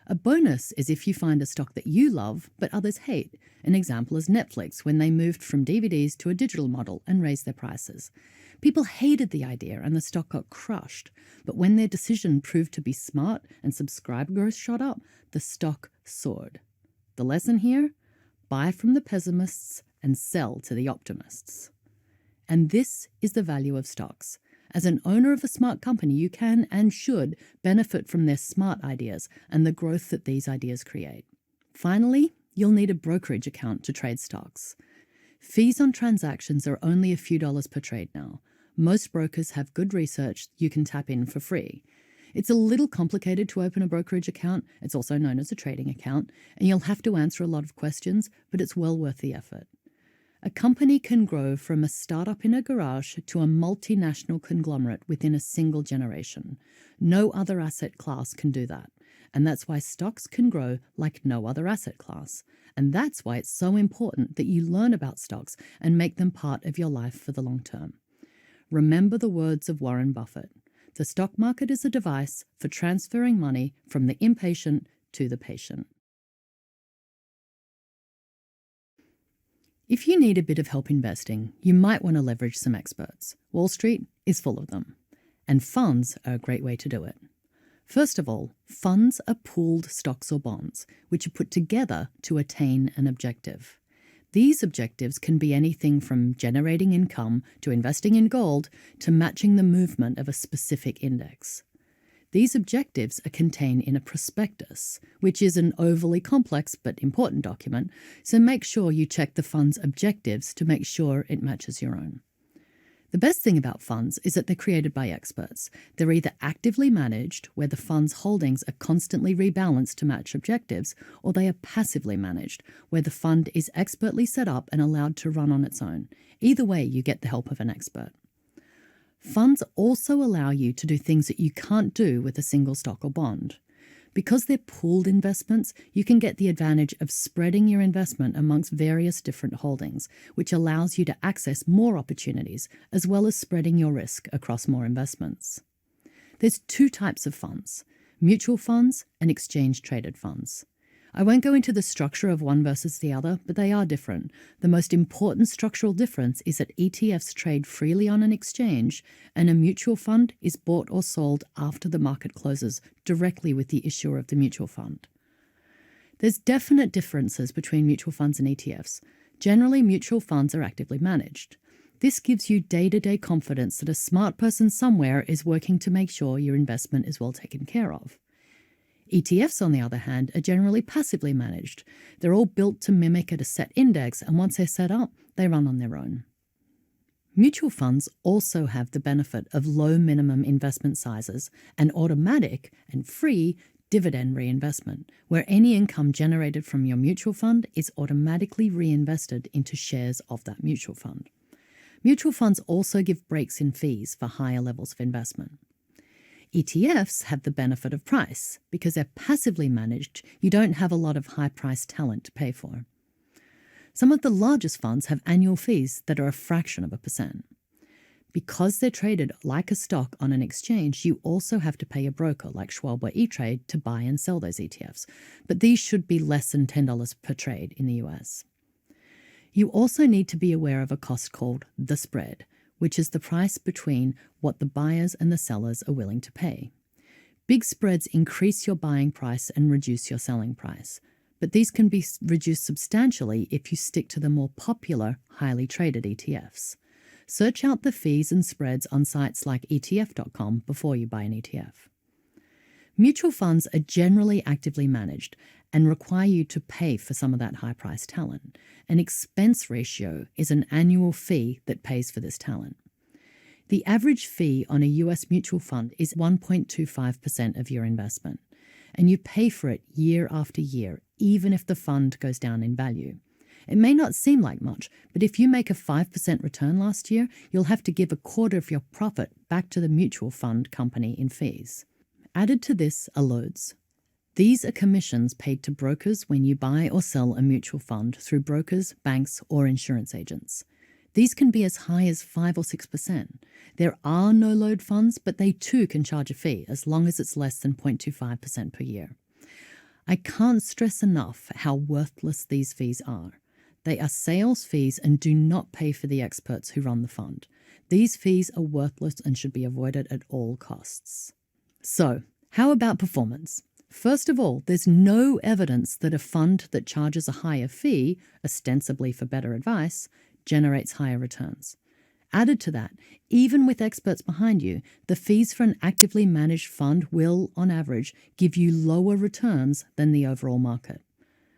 A bonus is if you find a stock that you love but others hate. An example is Netflix when they moved from DVDs to a digital model and raised their prices. People hated the idea and the stock got crushed, but when their decision proved to be smart and subscriber growth shot up, the stock soared. The lesson here? Buy from the pessimists and sell to the optimists. And this is the value of stocks. As an owner of a smart company, you can and should benefit from their smart ideas and the growth that these ideas create. Finally, you'll need a brokerage account to trade stocks. Fees on transactions are only a few dollars per trade now. Most brokers have good research you can tap in for free. It's a little complicated to open a brokerage account. It's also known as a trading account, and you'll have to answer a lot of questions, but it's well worth the effort. A company can grow from a startup in a garage to a multinational conglomerate within a single generation. No other asset class can do that. And that's why stocks can grow like no other asset class. And that's why it's so important that you learn about stocks and make them part of your life for the long term. Remember the words of Warren Buffett. The stock market is a device for transferring money from the impatient to the patient. If you need a bit of help investing, you might want to leverage some experts. Wall Street is full of them. And funds are a great way to do it. First of all, funds are pooled stocks or bonds, which are put together to attain an objective. These objectives can be anything from generating income to investing in gold to matching the movement of a specific index. These objectives are contained in a prospectus, which is an overly complex but important document, so make sure you check the fund's objectives to make sure it matches your own. The best thing about funds is that they're created by experts. They're either actively managed, where the fund's holdings are constantly rebalanced to match objectives, or they are passively managed, where the fund is expertly set up and allowed to run on its own. Either way, you get the help of an expert. Funds also allow you to do things that you can't do with a single stock or bond. Because they're pooled investments, you can get the advantage of spreading your investment amongst various different holdings, which allows you to access more opportunities, as well as spreading your risk across more investments. There's two types of funds: mutual funds and exchange-traded funds. I won't go into the structure of one versus the other, but they are different. The most important structural difference is that ETFs trade freely on an exchange, and a mutual fund is bought or sold after the market closes, directly with the issuer of the mutual fund. There's definite differences between mutual funds and ETFs. Generally, mutual funds are actively managed. This gives you day-to-day confidence that a smart person somewhere is working to make sure your investment is well taken care of. ETFs, on the other hand, are generally passively managed. They're all built to mimic a set index, and once they're set up, they run on their own. Mutual funds also have the benefit of low minimum investment sizes and automatic and free dividend reinvestment, where any income generated from your mutual fund is automatically reinvested into shares of that mutual fund. Mutual funds also give breaks in fees for higher levels of investment. ETFs have the benefit of price. Because they're passively managed, you don't have a lot of high-priced talent to pay for. Some of the largest funds have annual fees that are a fraction of a percent. Because they're traded like a stock on an exchange, you also have to pay a broker like Schwab or E-Trade to buy and sell those ETFs, but these should be less than $10 per trade in the US. You also need to be aware of a cost called the spread, which is the price between what the buyers and the sellers are willing to pay. Big spreads increase your buying price and reduce your selling price, but these can be reduced substantially if you stick to the more popular, highly traded ETFs. Search out the fees and spreads on sites like ETF.com before you buy an ETF. Mutual funds are generally actively managed and require you to pay for some of that high-priced talent. An expense ratio is an annual fee that pays for this talent. The average fee on a US mutual fund is 1.25% of your investment, and you pay for it year after year, even if the fund goes down in value. It may not seem like much, but if you make a 5% return last year, you'll have to give a quarter of your profit back to the mutual fund company in fees. Added to this are loads. These are commissions paid to brokers when you buy or sell a mutual fund through brokers, banks, or insurance agents. These can be as high as 5 or 6%. There are no-load funds, but they too can charge a fee as long as it's less than 0.25% per year. I can't stress enough how worthless these fees are. They are sales fees and do not pay for the experts who run the fund. These fees are worthless and should be avoided at all costs. So, how about performance? First of all, there's no evidence that a fund that charges a higher fee, ostensibly for better advice, generates higher returns. Added to that, even with experts behind you, the fees for an actively managed fund will, on average, give you lower returns than the overall market.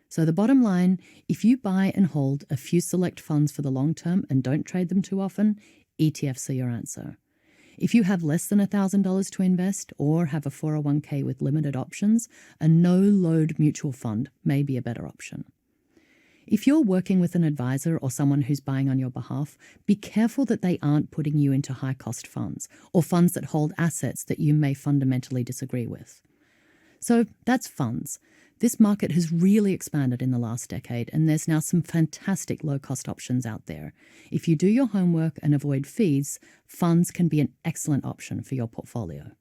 So the bottom line, if you buy and hold a few select funds for the long term and don't trade them too often, ETFs are your answer. If you have less than $1,000 to invest or have a 401k with limited options, a no-load mutual fund may be a better option. If you're working with an advisor or someone who's buying on your behalf, be careful that they aren't putting you into high-cost funds or funds that hold assets that you may fundamentally disagree with. So that's funds. This market has really expanded in the last decade, and there's now some fantastic low-cost options out there. If you do your homework and avoid fees, funds can be an excellent option for your portfolio.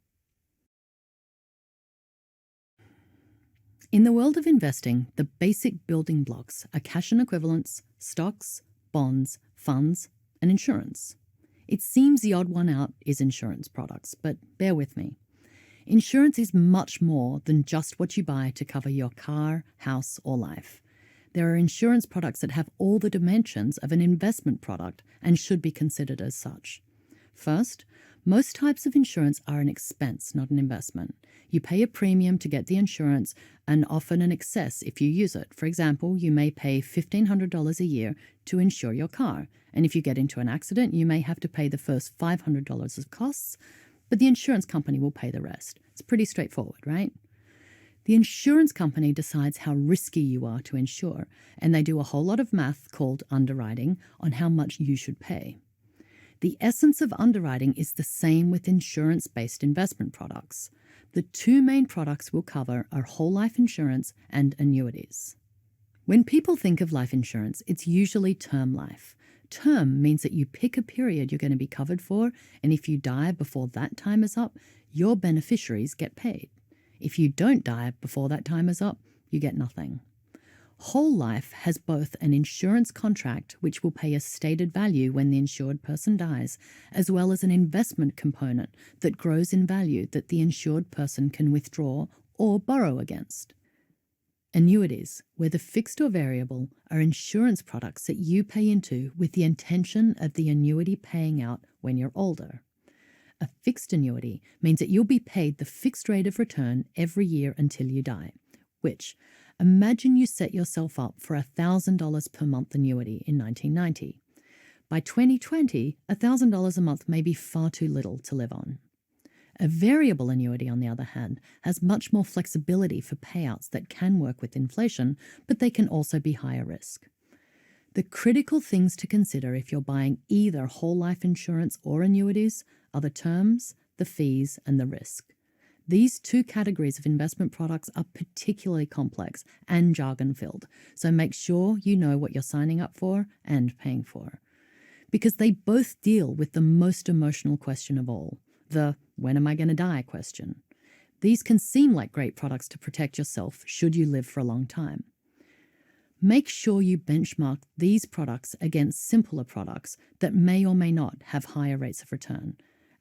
In the world of investing, the basic building blocks are cash and equivalents, stocks, bonds, funds, and insurance. It seems the odd one out is insurance products, but bear with me. Insurance is much more than just what you buy to cover your car, house, or life. There are insurance products that have all the dimensions of an investment product and should be considered as such. First, most types of insurance are an expense, not an investment. You pay a premium to get the insurance and often an excess if you use it. For example, you may pay $1,500 a year to insure your car, and if you get into an accident, you may have to pay the first $500 of costs, but the insurance company will pay the rest. It's pretty straightforward, right? The insurance company decides how risky you are to insure, and they do a whole lot of math called underwriting on how much you should pay. The essence of underwriting is the same with insurance-based investment products. The two main products we'll cover are whole life insurance and annuities. When people think of life insurance, it's usually term life. Term means that you pick a period you're going to be covered for, and if you die before that time is up, your beneficiaries get paid. If you don't die before that time is up, you get nothing. Whole life has both an insurance contract, which will pay a stated value when the insured person dies, as well as an investment component that grows in value that the insured person can withdraw or borrow against. Annuities, whether fixed or variable, are insurance products that you pay into with the intention of the annuity paying out when you're older. A fixed annuity means that you'll be paid the fixed rate of return every year until you die, which, imagine you set yourself up for a $1,000 per month annuity in 1990. By 2020, $1,000 a month may be far too little to live on. A variable annuity, on the other hand, has much more flexibility for payouts that can work with inflation, but they can also be higher risk. The critical things to consider if you're buying either whole life insurance or annuities are the terms, the fees, and the risk. These two categories of investment products are particularly complex and jargon-filled, so make sure you know what you're signing up for and paying for. Because they both deal with the most emotional question of all, the "when am I going to die" question. These can seem like great products to protect yourself should you live for a long time. Make sure you benchmark these products against simpler products that may or may not have higher rates of return,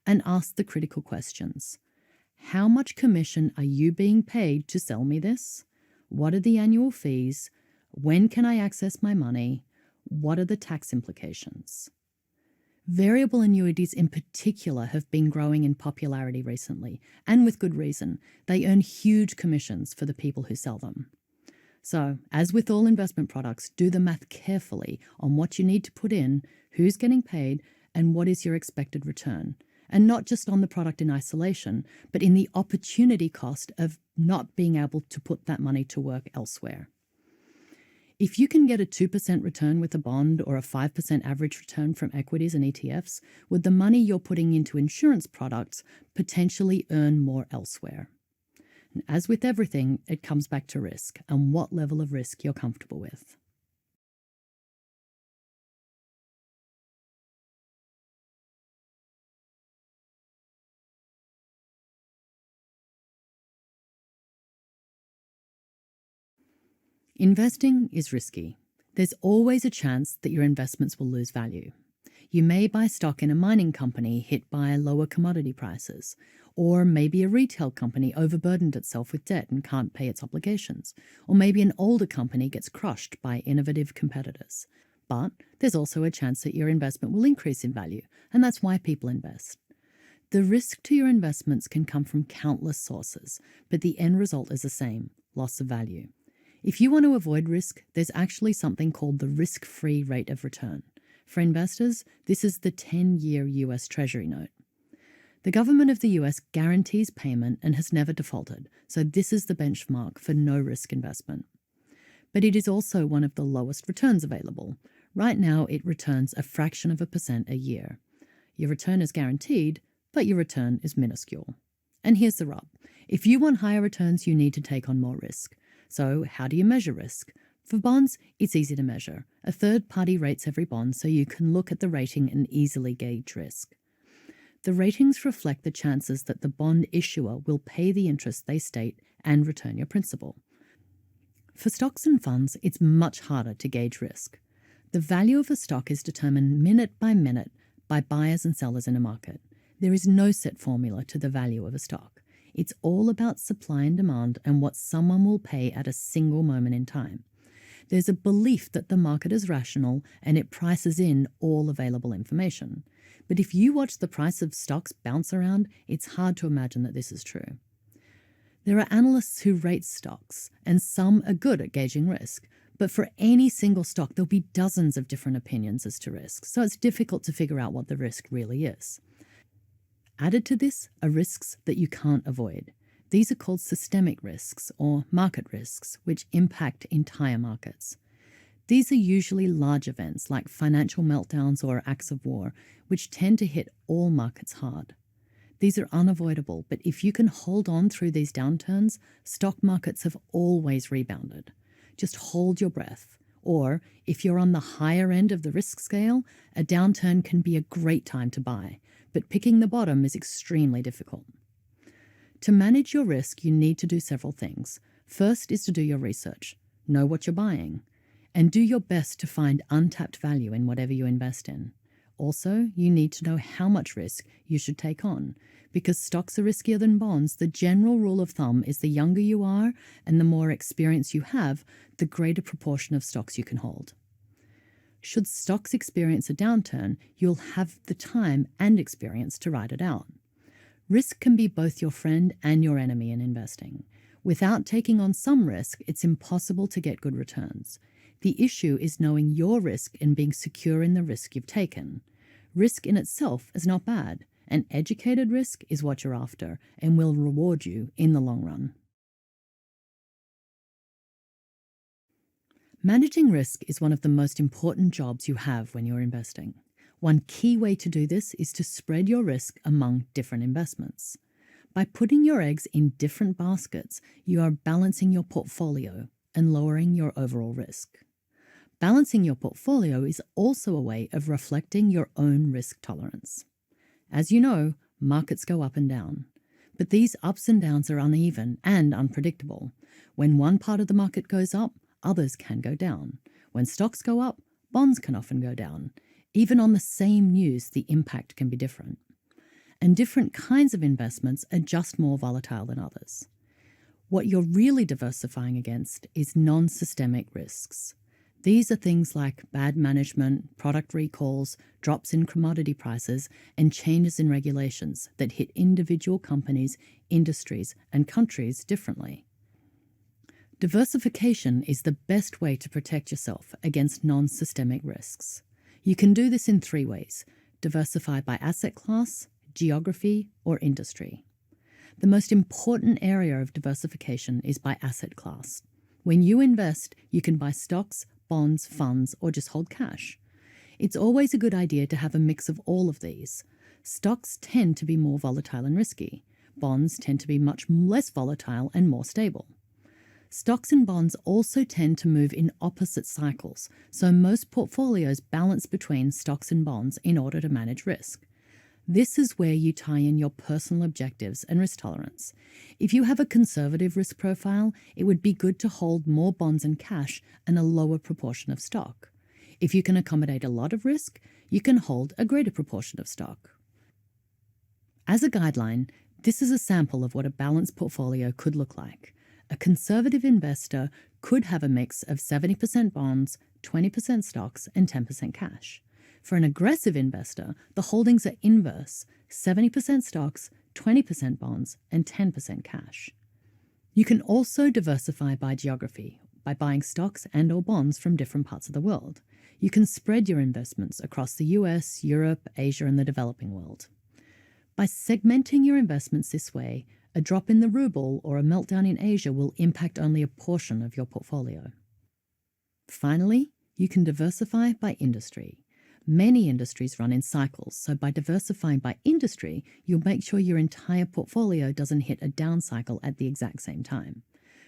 and ask the critical questions. How much commission are you being paid to sell me this? What are the annual fees? When can I access my money? What are the tax implications? Variable annuities in particular have been growing in popularity recently, and with good reason. They earn huge commissions for the people who sell them. So, as with all investment products, do the math carefully on what you need to put in, who's getting paid, and what is your expected return. And not just on the product in isolation, but in the opportunity cost of not being able to put that money to work elsewhere. If you can get a 2% return with a bond or a 5% average return from equities and ETFs, would the money you're putting into insurance products potentially earn more elsewhere? And as with everything, it comes back to risk and what level of risk you're comfortable with. Investing is risky. There's always a chance that your investments will lose value. You may buy stock in a mining company hit by lower commodity prices, or maybe a retail company overburdened itself with debt and can't pay its obligations, or maybe an older company gets crushed by innovative competitors. But there's also a chance that your investment will increase in value, and that's why people invest. The risk to your investments can come from countless sources, but the end result is the same: loss of value. If you want to avoid risk, there's actually something called the risk-free rate of return. For investors, this is the 10-year US Treasury note. The government of the US guarantees payment and has never defaulted, so this is the benchmark for no-risk investment. But it is also one of the lowest returns available. Right now, it returns a fraction of a percent a year. Your return is guaranteed, but your return is minuscule. And here's the rub. If you want higher returns, you need to take on more risk. So how do you measure risk? For bonds, it's easy to measure. A third party rates every bond, so you can look at the rating and easily gauge risk. The ratings reflect the chances that the bond issuer will pay the interest they state and return your principal. For stocks and funds, it's much harder to gauge risk. The value of a stock is determined minute by minute by buyers and sellers in a market. There is no set formula to the value of a stock. It's all about supply and demand and what someone will pay at a single moment in time. There's a belief that the market is rational and it prices in all available information. But if you watch the price of stocks bounce around, it's hard to imagine that this is true. There are analysts who rate stocks, and some are good at gauging risk. But for any single stock, there'll be dozens of different opinions as to risk, so it's difficult to figure out what the risk really is. Added to this are risks that you can't avoid. These are called systemic risks or market risks, which impact entire markets. These are usually large events like financial meltdowns or acts of war, which tend to hit all markets hard. These are unavoidable, but if you can hold on through these downturns, stock markets have always rebounded. Just hold your breath. Or, if you're on the higher end of the risk scale, a downturn can be a great time to buy, but picking the bottom is extremely difficult. To manage your risk, you need to do several things. First is to do your research, know what you're buying, and do your best to find untapped value in whatever you invest in. Also, you need to know how much risk you should take on. Because stocks are riskier than bonds, the general rule of thumb is the younger you are and the more experience you have, the greater proportion of stocks you can hold. Should stocks experience a downturn, you'll have the time and experience to ride it out. Risk can be both your friend and your enemy in investing. Without taking on some risk, it's impossible to get good returns. The issue is knowing your risk and being secure in the risk you've taken. Risk in itself is not bad. An educated risk is what you're after and will reward you in the long run. Managing risk is one of the most important jobs you have when you're investing. One key way to do this is to spread your risk among different investments. By putting your eggs in different baskets, you are balancing your portfolio and lowering your overall risk. Balancing your portfolio is also a way of reflecting your own risk tolerance. As you know, markets go up and down, but these ups and downs are uneven and unpredictable. When one part of the market goes up, others can go down. When stocks go up, bonds can often go down. Even on the same news, the impact can be different. And different kinds of investments are just more volatile than others. What you're really diversifying against is non-systemic risks. These are things like bad management, product recalls, drops in commodity prices, and changes in regulations that hit individual companies, industries, and countries differently. Diversification is the best way to protect yourself against non-systemic risks. You can do this in 3 ways: diversify by asset class, geography, or industry. The most important area of diversification is by asset class. When you invest, you can buy stocks, bonds, funds, or just hold cash. It's always a good idea to have a mix of all of these. Stocks tend to be more volatile and risky. Bonds tend to be much less volatile and more stable. Stocks and bonds also tend to move in opposite cycles, so most portfolios balance between stocks and bonds in order to manage risk. This is where you tie in your personal objectives and risk tolerance. If you have a conservative risk profile, it would be good to hold more bonds and cash and a lower proportion of stock. If you can accommodate a lot of risk, you can hold a greater proportion of stock. As a guideline, this is a sample of what a balanced portfolio could look like. A conservative investor could have a mix of 70% bonds, 20% stocks, and 10% cash. For an aggressive investor, the holdings are inverse: 70% stocks, 20% bonds, and 10% cash. You can also diversify by geography, by buying stocks and/or bonds from different parts of the world. You can spread your investments across the US, Europe, Asia, and the developing world. By segmenting your investments this way, a drop in the ruble or a meltdown in Asia will impact only a portion of your portfolio. Finally, you can diversify by industry. Many industries run in cycles, so by diversifying by industry, you'll make sure your entire portfolio doesn't hit a down cycle at the exact same time.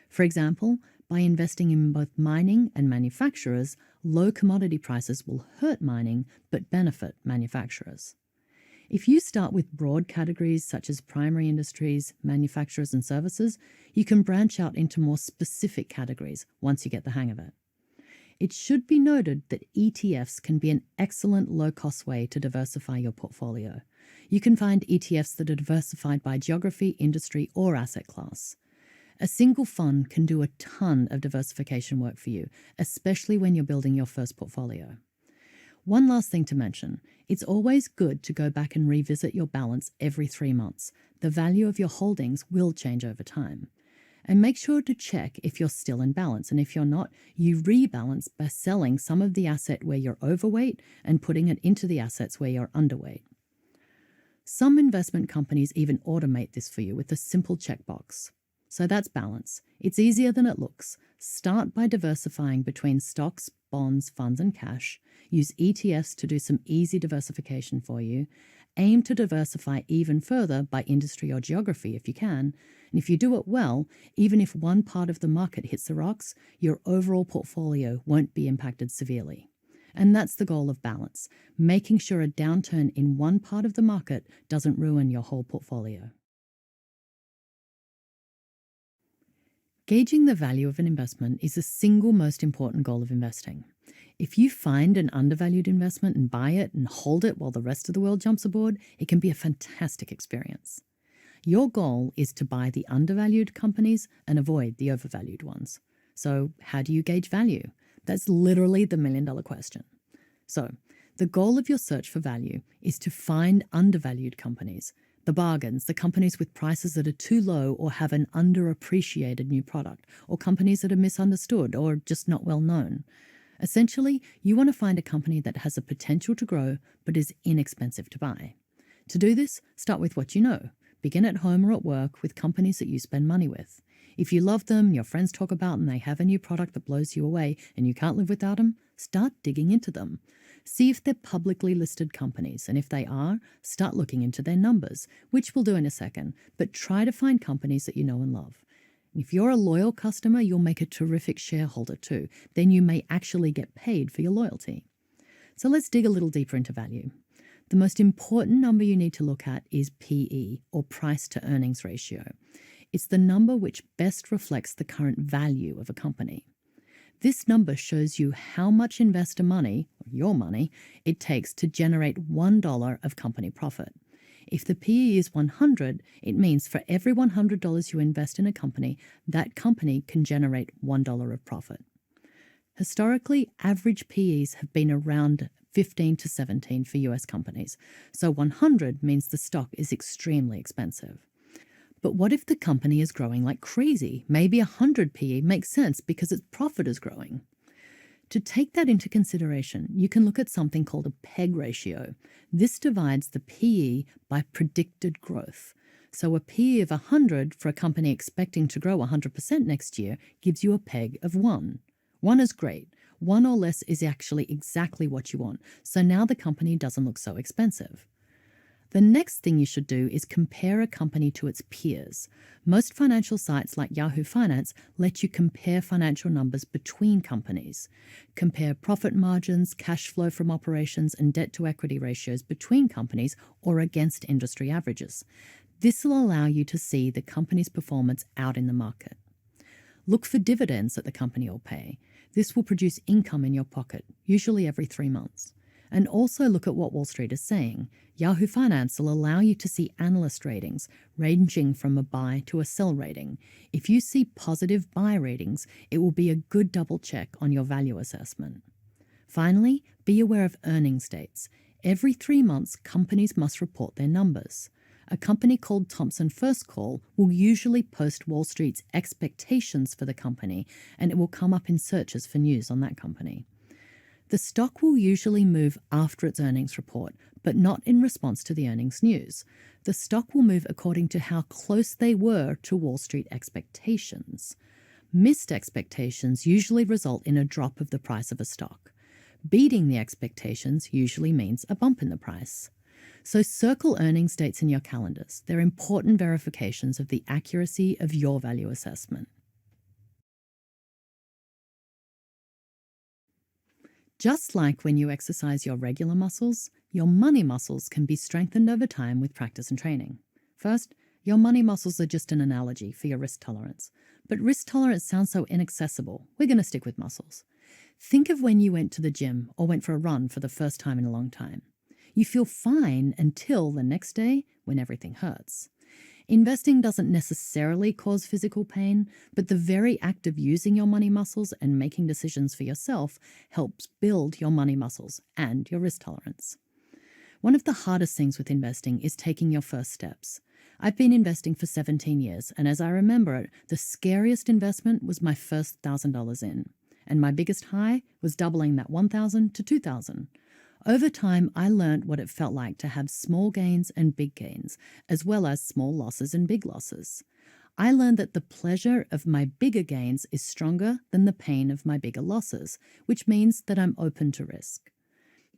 For example, by investing in both mining and manufacturers, low commodity prices will hurt mining but benefit manufacturers. If you start with broad categories such as primary industries, manufacturers, and services, you can branch out into more specific categories once you get the hang of it. It should be noted that ETFs can be an excellent low-cost way to diversify your portfolio. You can find ETFs that are diversified by geography, industry, or asset class. A single fund can do a ton of diversification work for you, especially when you're building your first portfolio. One last thing to mention, it's always good to go back and revisit your balance every 3 months. The value of your holdings will change over time. And make sure to check if you're still in balance, and if you're not, you rebalance by selling some of the asset where you're overweight and putting it into the assets where you're underweight. Some investment companies even automate this for you with a simple checkbox. So that's balance. It's easier than it looks. Start by diversifying between stocks, bonds, funds, and cash. Use ETFs to do some easy diversification for you. Aim to diversify even further by industry or geography if you can. And if you do it well, even if one part of the market hits the rocks, your overall portfolio won't be impacted severely. And that's the goal of balance, making sure a downturn in one part of the market doesn't ruin your whole portfolio. Gauging the value of an investment is the single most important goal of investing. If you find an undervalued investment and buy it and hold it while the rest of the world jumps aboard, it can be a fantastic experience. Your goal is to buy the undervalued companies and avoid the overvalued ones. So, how do you gauge value? That's literally the million-dollar question. So, the goal of your search for value is to find undervalued companies, the bargains, the companies with prices that are too low or have an underappreciated new product, or companies that are misunderstood or just not well known. Essentially, you want to find a company that has the potential to grow but is inexpensive to buy. To do this, start with what you know. Begin at home or at work with companies that you spend money with. If you love them, your friends talk about, and they have a new product that blows you away and you can't live without them, start digging into them. See if they're publicly listed companies, and if they are, start looking into their numbers, which we'll do in a second, but try to find companies that you know and love. If you're a loyal customer, you'll make a terrific shareholder too. Then you may actually get paid for your loyalty. So let's dig a little deeper into value. The most important number you need to look at is PE, or price to earnings ratio. It's the number which best reflects the current value of a company. This number shows you how much investor money, or your money, it takes to generate $1 of company profit. If the PE is 100, it means for every $100 you invest in a company, that company can generate $1 of profit. Historically, average PEs have been around 15 to 17 for US companies, so 100 means the stock is extremely expensive. But what if the company is growing like crazy? Maybe 100 PE makes sense because its profit is growing. To take that into consideration, you can look at something called a PEG ratio. This divides the PE by predicted growth. So a PE of 100 for a company expecting to grow 100% next year gives you a PEG of 1. 1 is great. 1 or less is actually exactly what you want. So now the company doesn't look so expensive. The next thing you should do is compare a company to its peers. Most financial sites like Yahoo Finance let you compare financial numbers between companies. Compare profit margins, cash flow from operations, and debt-to-equity ratios between companies or against industry averages. This will allow you to see the company's performance out in the market. Look for dividends that the company will pay. This will produce income in your pocket, usually every 3 months. And also look at what Wall Street is saying. Yahoo Finance will allow you to see analyst ratings, ranging from a buy to a sell rating. If you see positive buy ratings, it will be a good double check on your value assessment. Finally, be aware of earnings dates. Every 3 months, companies must report their numbers. A company called Thomson First Call will usually post Wall Street's expectations for the company, and it will come up in searches for news on that company. The stock will usually move after its earnings report, but not in response to the earnings news. The stock will move according to how close they were to Wall Street expectations. Missed expectations usually result in a drop of the price of a stock. Beating the expectations usually means a bump in the price. So circle earnings dates in your calendars. They're important verifications of the accuracy of your value assessment. Just like when you exercise your regular muscles, your money muscles can be strengthened over time with practice and training. First, your money muscles are just an analogy for your risk tolerance. But risk tolerance sounds so inaccessible. We're going to stick with muscles. Think of when you went to the gym or went for a run for the first time in a long time. You feel fine until the next day when everything hurts. Investing doesn't necessarily cause physical pain, but the very act of using your money muscles and making decisions for yourself helps build your money muscles and your risk tolerance. One of the hardest things with investing is taking your first steps. I've been investing for 17 years, and as I remember it, the scariest investment was my first $1,000 in, and my biggest high was doubling that $1,000 to $2,000. Over time, I learned what it felt like to have small gains and big gains, as well as small losses and big losses. I learned that the pleasure of my bigger gains is stronger than the pain of my bigger losses, which means that I'm open to risk.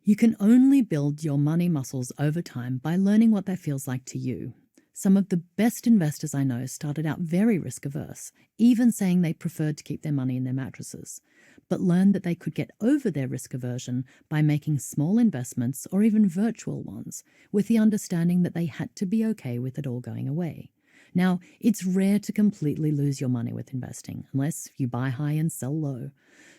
You can only build your money muscles over time by learning what that feels like to you. Some of the best investors I know started out very risk-averse, even saying they preferred to keep their money in their mattresses, but learned that they could get over their risk aversion by making small investments or even virtual ones, with the understanding that they had to be okay with it all going away. Now, it's rare to completely lose your money with investing unless you buy high and sell low.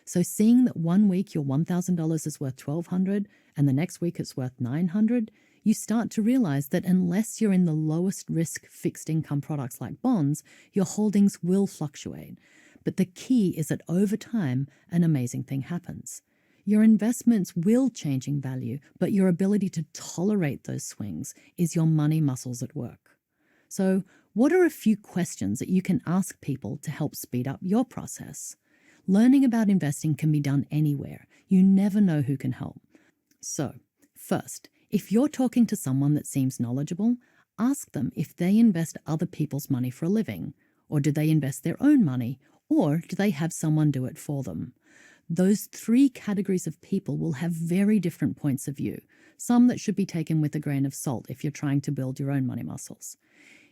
So seeing that one week your $1,000 is worth $1,200 and the next week it's worth $900, you start to realize that unless you're in the lowest risk fixed income products like bonds, your holdings will fluctuate. But the key is that over time, an amazing thing happens. Your investments will change in value, but your ability to tolerate those swings is your money muscles at work. So, what are a few questions that you can ask people to help speed up your process? Learning about investing can be done anywhere. You never know who can help. So, first, if you're talking to someone that seems knowledgeable, ask them if they invest other people's money for a living, or do they invest their own money, or do they have someone do it for them? Those three categories of people will have very different points of view, some that should be taken with a grain of salt if you're trying to build your own money muscles.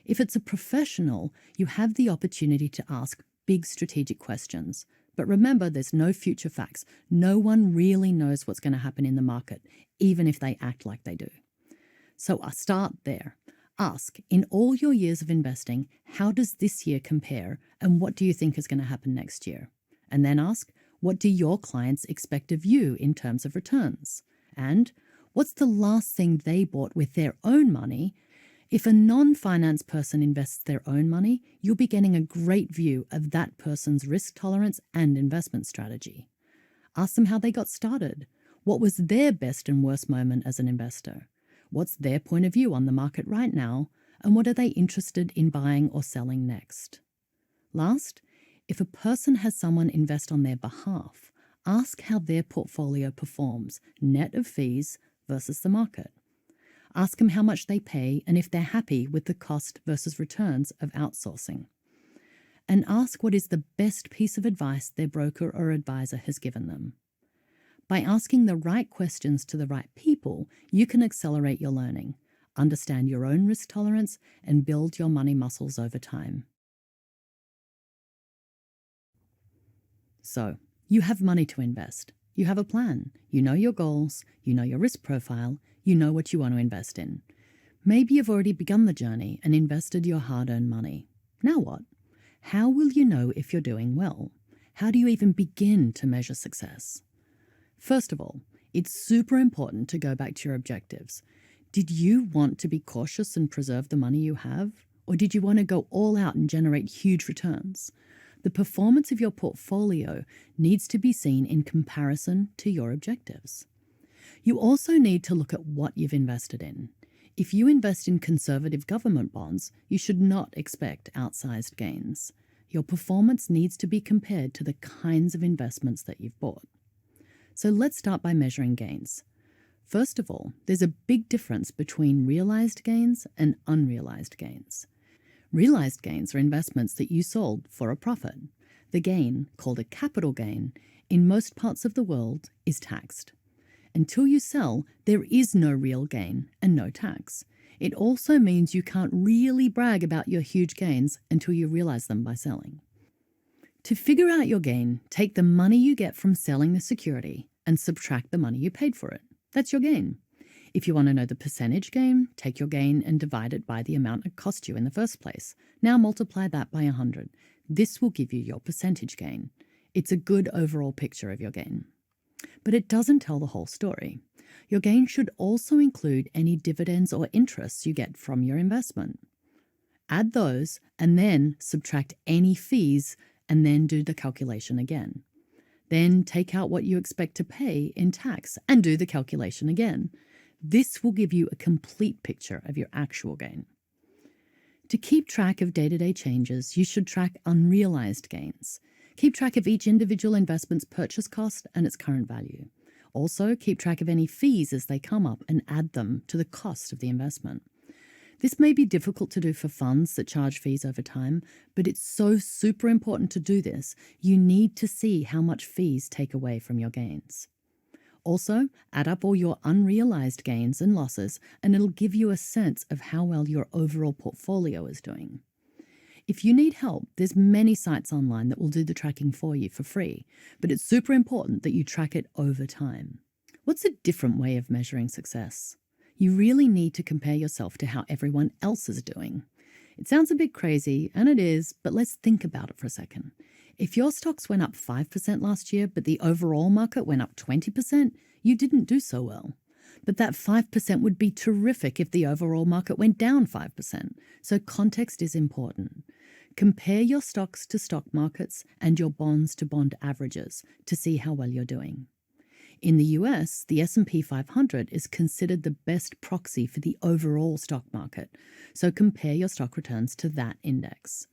If it's a professional, you have the opportunity to ask big strategic questions. But remember, there's no future facts. No one really knows what's going to happen in the market, even if they act like they do. So start there. Ask, in all your years of investing, how does this year compare and what do you think is going to happen next year? And then ask, what do your clients expect of you in terms of returns? And what's the last thing they bought with their own money? If a non-finance person invests their own money, you'll be getting a great view of that person's risk tolerance and investment strategy. Ask them how they got started. What was their best and worst moment as an investor? What's their point of view on the market right now? And what are they interested in buying or selling next? Last, if a person has someone invest on their behalf, ask how their portfolio performs, net of fees versus the market. Ask them how much they pay and if they're happy with the cost versus returns of outsourcing. And ask what is the best piece of advice their broker or advisor has given them. By asking the right questions to the right people, you can accelerate your learning, understand your own risk tolerance, and build your money muscles over time. So, you have money to invest. You have a plan. You know your goals. You know your risk profile. You know what you want to invest in. Maybe you've already begun the journey and invested your hard-earned money. Now what? How will you know if you're doing well? How do you even begin to measure success? First of all, it's super important to go back to your objectives. Did you want to be cautious and preserve the money you have? Or did you want to go all out and generate huge returns? The performance of your portfolio needs to be seen in comparison to your objectives. You also need to look at what you've invested in. If you invest in conservative government bonds, you should not expect outsized gains. Your performance needs to be compared to the kinds of investments that you've bought. So let's start by measuring gains. First of all, there's a big difference between realized gains and unrealized gains. Realized gains are investments that you sold for a profit. The gain, called a capital gain, in most parts of the world is taxed. Until you sell, there is no real gain and no tax. It also means you can't really brag about your huge gains until you realize them by selling. To figure out your gain, take the money you get from selling the security and subtract the money you paid for it. That's your gain. If you want to know the percentage gain, take your gain and divide it by the amount it cost you in the first place. Now multiply that by 100. This will give you your percentage gain. It's a good overall picture of your gain. But it doesn't tell the whole story. Your gain should also include any dividends or interests you get from your investment. Add those and then subtract any fees and then do the calculation again. Then take out what you expect to pay in tax and do the calculation again. This will give you a complete picture of your actual gain. To keep track of day-to-day changes, you should track unrealized gains. Keep track of each individual investment's purchase cost and its current value. Also, keep track of any fees as they come up and add them to the cost of the investment. This may be difficult to do for funds that charge fees over time, but it's so super important to do this. You need to see how much fees take away from your gains. Also, add up all your unrealized gains and losses, and it'll give you a sense of how well your overall portfolio is doing. If you need help, there's many sites online that will do the tracking for you for free, but it's super important that you track it over time. What's a different way of measuring success? You really need to compare yourself to how everyone else is doing. It sounds a bit crazy, and it is, but let's think about it for a second. If your stocks went up 5% last year, but the overall market went up 20%, you didn't do so well. But that 5% would be terrific if the overall market went down 5%. So context is important. Compare your stocks to stock markets and your bonds to bond averages to see how well you're doing. In the US, the S&P 500 is considered the best proxy for the overall stock market, so compare your stock returns to that index.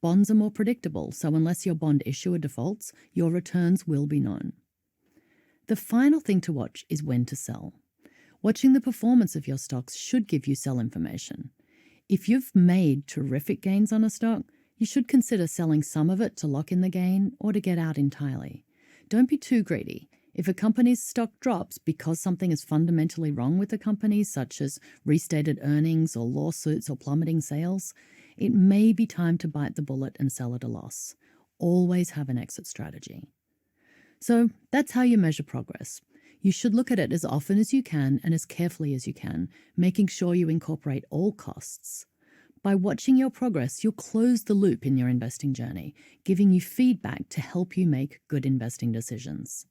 Bonds are more predictable, so unless your bond issuer defaults, your returns will be known. The final thing to watch is when to sell. Watching the performance of your stocks should give you sell information. If you've made terrific gains on a stock, you should consider selling some of it to lock in the gain or to get out entirely. Don't be too greedy. If a company's stock drops because something is fundamentally wrong with the company, such as restated earnings or lawsuits or plummeting sales, it may be time to bite the bullet and sell at a loss. Always have an exit strategy. So that's how you measure progress. You should look at it as often as you can and as carefully as you can, making sure you incorporate all costs. By watching your progress, you'll close the loop in your investing journey, giving you feedback to help you make good investing decisions.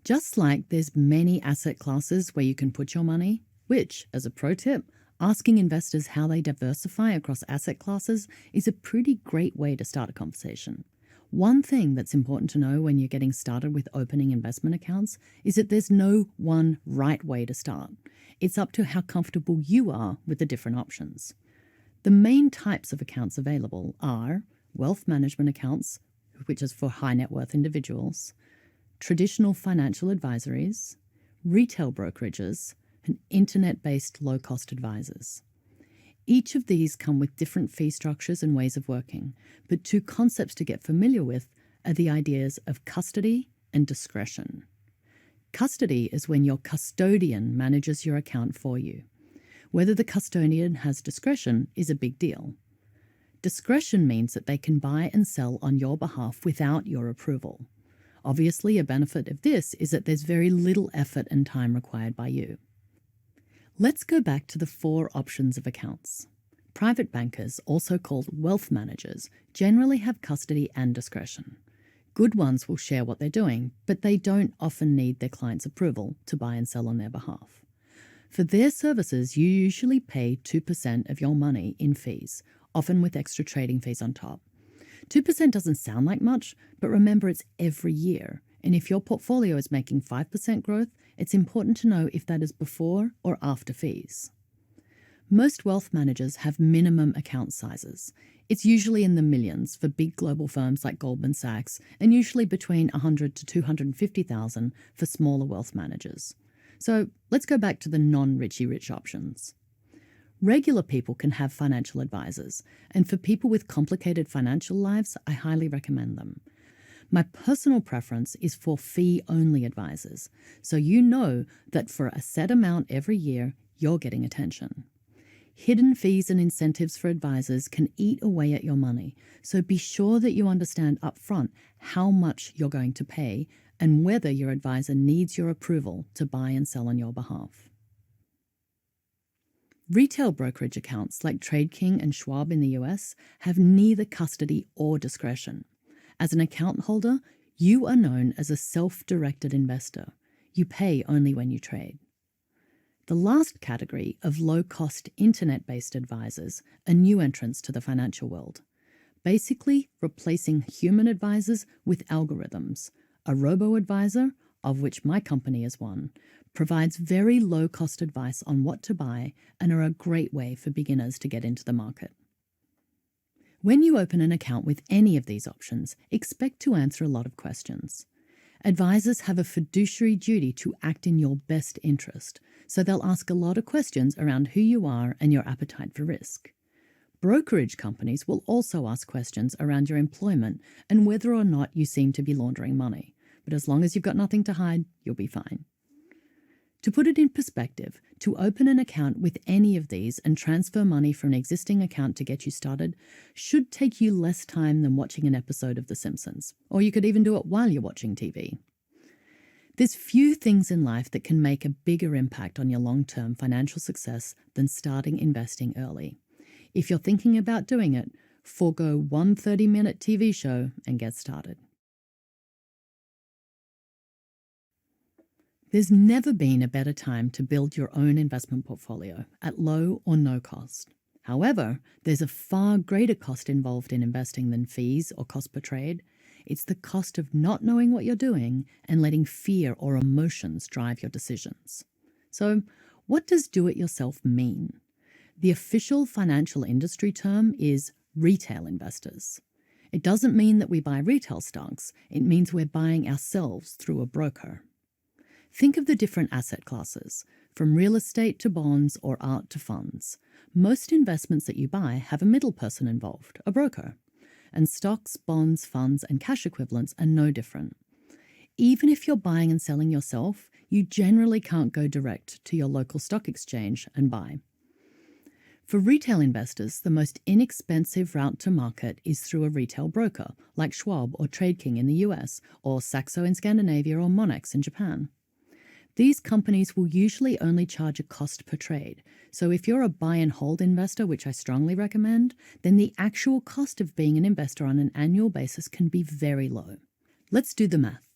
Just like there's many asset classes where you can put your money, which, as a pro tip, asking investors how they diversify across asset classes is a pretty great way to start a conversation. One thing that's important to know when you're getting started with opening investment accounts is that there's no one right way to start. It's up to how comfortable you are with the different options. The main types of accounts available are wealth management accounts, which is for high net worth individuals, traditional financial advisories, retail brokerages, and internet-based low-cost advisors. Each of these come with different fee structures and ways of working, but two concepts to get familiar with are the ideas of custody and discretion. Custody is when your custodian manages your account for you. Whether the custodian has discretion is a big deal. Discretion means that they can buy and sell on your behalf without your approval. Obviously, a benefit of this is that there's very little effort and time required by you. Let's go back to the four options of accounts. Private bankers, also called wealth managers, generally have custody and discretion. Good ones will share what they're doing, but they don't often need their client's approval to buy and sell on their behalf. For their services, you usually pay 2% of your money in fees, often with extra trading fees on top. 2% doesn't sound like much, but remember it's every year. And if your portfolio is making 5% growth, it's important to know if that is before or after fees. Most wealth managers have minimum account sizes. It's usually in the millions for big global firms like Goldman Sachs, and usually between 100 to 250,000 for smaller wealth managers. So let's go back to the non-Richie Rich options. Regular people can have financial advisors, and for people with complicated financial lives, I highly recommend them. My personal preference is for fee-only advisors, so you know that for a set amount every year, you're getting attention. Hidden fees and incentives for advisors can eat away at your money, so be sure that you understand upfront how much you're going to pay and whether your advisor needs your approval to buy and sell on your behalf. Retail brokerage accounts like TradeKing and Schwab in the US have neither custody or discretion. As an account holder, you are known as a self-directed investor. You pay only when you trade. The last category of low-cost internet-based advisors are new entrants to the financial world, basically replacing human advisors with algorithms. A robo-advisor, of which my company is one, provides very low-cost advice on what to buy and are a great way for beginners to get into the market. When you open an account with any of these options, expect to answer a lot of questions. Advisors have a fiduciary duty to act in your best interest, so they'll ask a lot of questions around who you are and your appetite for risk. Brokerage companies will also ask questions around your employment and whether or not you seem to be laundering money. But as long as you've got nothing to hide, you'll be fine. To put it in perspective, to open an account with any of these and transfer money from an existing account to get you started should take you less time than watching an episode of The Simpsons, or you could even do it while you're watching TV. There's few things in life that can make a bigger impact on your long-term financial success than starting investing early. If you're thinking about doing it, forego one 30-minute TV show and get started. There's never been a better time to build your own investment portfolio at low or no cost. However, there's a far greater cost involved in investing than fees or cost per trade. It's the cost of not knowing what you're doing and letting fear or emotions drive your decisions. So, what does do-it-yourself mean? The official financial industry term is retail investors. It doesn't mean that we buy retail stocks. It means we're buying ourselves through a broker. Think of the different asset classes, from real estate to bonds or art to funds. Most investments that you buy have a middle person involved, a broker. And stocks, bonds, funds, and cash equivalents are no different. Even if you're buying and selling yourself, you generally can't go direct to your local stock exchange and buy. For retail investors, the most inexpensive route to market is through a retail broker, like Schwab or TradeKing in the US, or Saxo in Scandinavia or Monex in Japan. These companies will usually only charge a cost per trade. So if you're a buy and hold investor, which I strongly recommend, then the actual cost of being an investor on an annual basis can be very low. Let's do the math.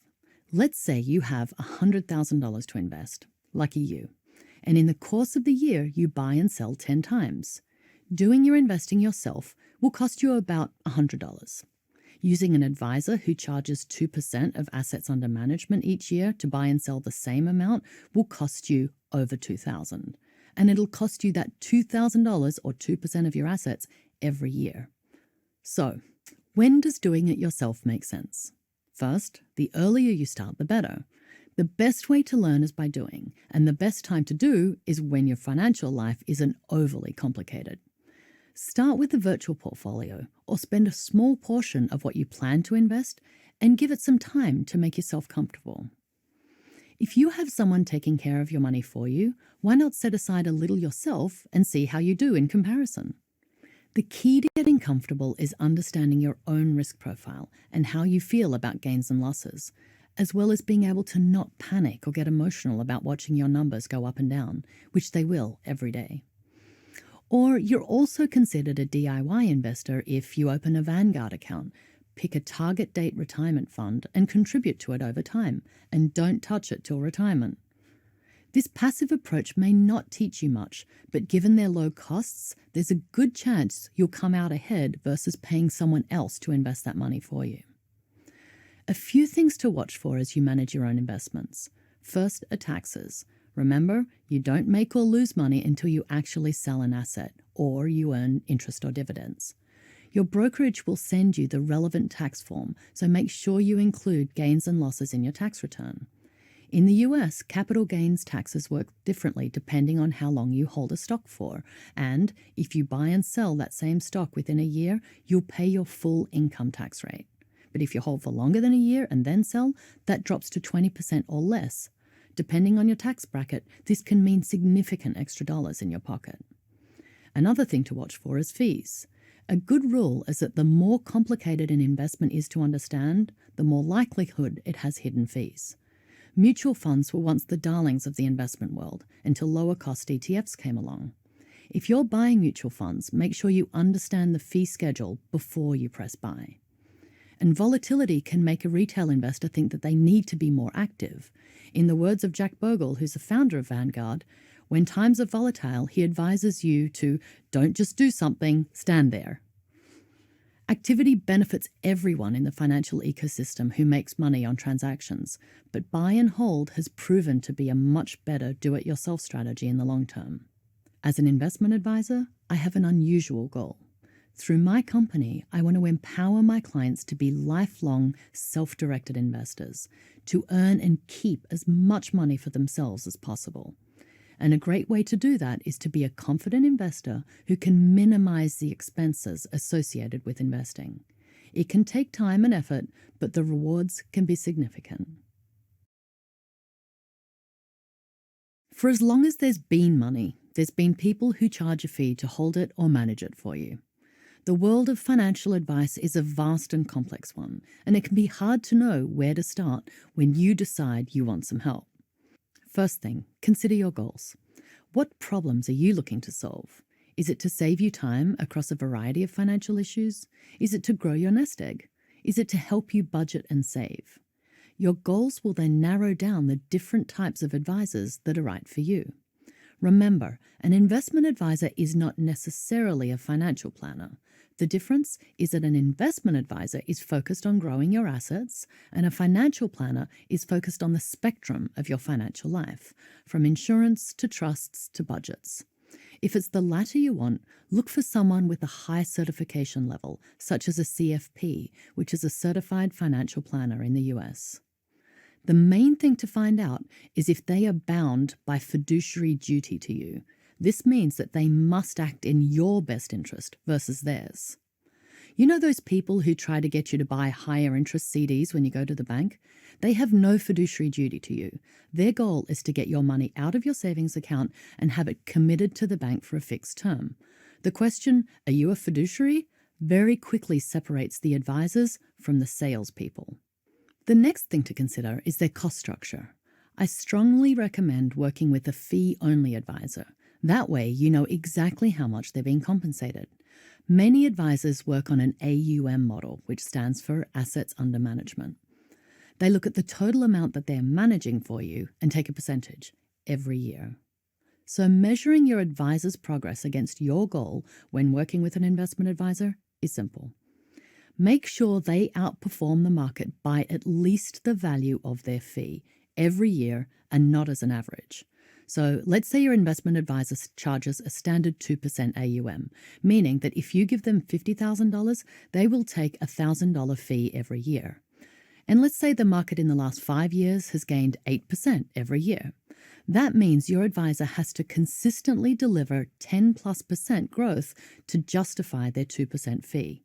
Let's say you have $100,000 to invest, lucky you, and in the course of the year you buy and sell 10 times. Doing your investing yourself will cost you about $100. Using an advisor who charges 2% of assets under management each year to buy and sell the same amount will cost you over $2,000. And it'll cost you that $2,000 or 2% of your assets every year. So, when does doing it yourself make sense? First, the earlier you start, the better. The best way to learn is by doing, and the best time to do is when your financial life isn't overly complicated. Start with a virtual portfolio or spend a small portion of what you plan to invest and give it some time to make yourself comfortable. If you have someone taking care of your money for you, why not set aside a little yourself and see how you do in comparison? The key to getting comfortable is understanding your own risk profile and how you feel about gains and losses, as well as being able to not panic or get emotional about watching your numbers go up and down, which they will every day. Or you're also considered a DIY investor if you open a Vanguard account, pick a target date retirement fund and contribute to it over time, and don't touch it till retirement. This passive approach may not teach you much, but given their low costs, there's a good chance you'll come out ahead versus paying someone else to invest that money for you. A few things to watch for as you manage your own investments. First are taxes. Remember, you don't make or lose money until you actually sell an asset or you earn interest or dividends. Your brokerage will send you the relevant tax form, so make sure you include gains and losses in your tax return. In the US, capital gains taxes work differently depending on how long you hold a stock for, and if you buy and sell that same stock within a year, you'll pay your full income tax rate. But if you hold for longer than a year and then sell, that drops to 20% or less. Depending on your tax bracket, this can mean significant extra dollars in your pocket. Another thing to watch for is fees. A good rule is that the more complicated an investment is to understand, the more likelihood it has hidden fees. Mutual funds were once the darlings of the investment world until lower-cost ETFs came along. If you're buying mutual funds, make sure you understand the fee schedule before you press buy. And volatility can make a retail investor think that they need to be more active. In the words of Jack Bogle, who's the founder of Vanguard, when times are volatile, he advises you to don't just do something, stand there. Activity benefits everyone in the financial ecosystem who makes money on transactions, but buy and hold has proven to be a much better do-it-yourself strategy in the long term. As an investment advisor, I have an unusual goal. Through my company, I want to empower my clients to be lifelong, self-directed investors, to earn and keep as much money for themselves as possible. And a great way to do that is to be a confident investor who can minimize the expenses associated with investing. It can take time and effort, but the rewards can be significant. For as long as there's been money, there's been people who charge a fee to hold it or manage it for you. The world of financial advice is a vast and complex one, and it can be hard to know where to start when you decide you want some help. First thing, consider your goals. What problems are you looking to solve? Is it to save you time across a variety of financial issues? Is it to grow your nest egg? Is it to help you budget and save? Your goals will then narrow down the different types of advisors that are right for you. Remember, an investment advisor is not necessarily a financial planner. The difference is that an investment advisor is focused on growing your assets, and a financial planner is focused on the spectrum of your financial life, from insurance to trusts to budgets. If it's the latter you want, look for someone with a high certification level, such as a CFP, which is a certified financial planner in the US. The main thing to find out is if they are bound by fiduciary duty to you. This means that they must act in your best interest versus theirs. You know those people who try to get you to buy higher interest CDs when you go to the bank? They have no fiduciary duty to you. Their goal is to get your money out of your savings account and have it committed to the bank for a fixed term. The question, are you a fiduciary, very quickly separates the advisors from the salespeople. The next thing to consider is their cost structure. I strongly recommend working with a fee-only advisor. That way, you know exactly how much they're being compensated. Many advisors work on an AUM model, which stands for Assets Under Management. They look at the total amount that they're managing for you and take a percentage every year. So measuring your advisor's progress against your goal when working with an investment advisor is simple. Make sure they outperform the market by at least the value of their fee every year and not as an average. So let's say your investment advisor charges a standard 2% AUM, meaning that if you give them $50,000, they will take a $1,000 fee every year. And let's say the market in the last 5 years has gained 8% every year. That means your advisor has to consistently deliver 10+% growth to justify their 2% fee.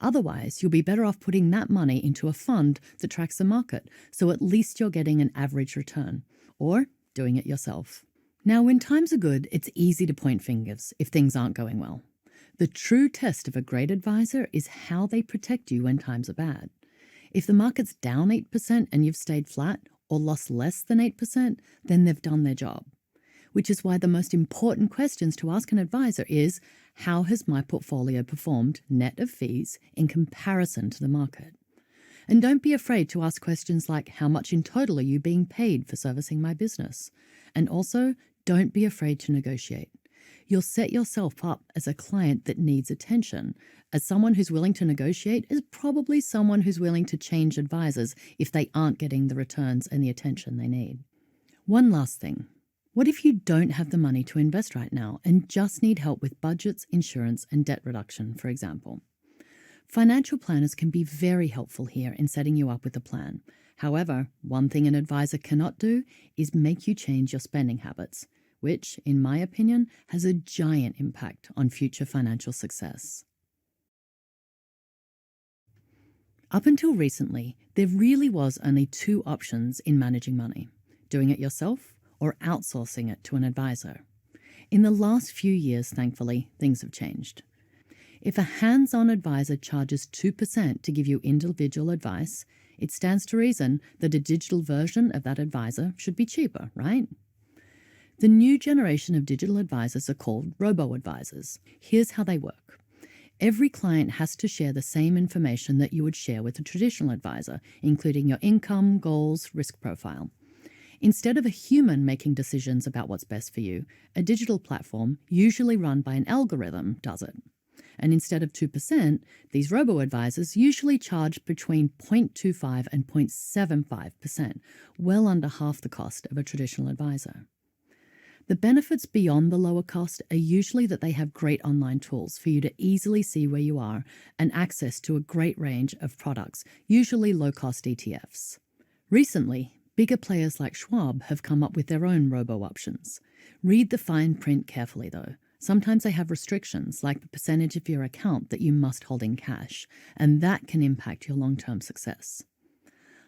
Otherwise, you'll be better off putting that money into a fund that tracks the market, so at least you're getting an average return, or doing it yourself. Now, when times are good, it's easy to point fingers if things aren't going well. The true test of a great advisor is how they protect you when times are bad. If the market's down 8% and you've stayed flat or lost less than 8%, then they've done their job. Which is why the most important questions to ask an advisor is, how has my portfolio performed net of fees in comparison to the market? And don't be afraid to ask questions like, how much in total are you being paid for servicing my business? And also, don't be afraid to negotiate. You'll set yourself up as a client that needs attention, as someone who's willing to negotiate is probably someone who's willing to change advisors if they aren't getting the returns and the attention they need. One last thing. What if you don't have the money to invest right now and just need help with budgets, insurance, and debt reduction, for example? Financial planners can be very helpful here in setting you up with a plan. However, one thing an advisor cannot do is make you change your spending habits, which, in my opinion, has a giant impact on future financial success. Up until recently, there really was only 2 options in managing money: doing it yourself or outsourcing it to an advisor. In the last few years, thankfully, things have changed. If a hands-on advisor charges 2% to give you individual advice, it stands to reason that a digital version of that advisor should be cheaper, right? The new generation of digital advisors are called robo-advisors. Here's how they work. Every client has to share the same information that you would share with a traditional advisor, including your income, goals, risk profile. Instead of a human making decisions about what's best for you, a digital platform, usually run by an algorithm, does it. And instead of 2%, these robo-advisors usually charge between 0.25 and 0.75%, well under half the cost of a traditional advisor. The benefits beyond the lower cost are usually that they have great online tools for you to easily see where you are and access to a great range of products, usually low-cost ETFs. Recently, bigger players like Schwab have come up with their own robo-options. Read the fine print carefully, though. Sometimes they have restrictions, like the percentage of your account that you must hold in cash, and that can impact your long-term success.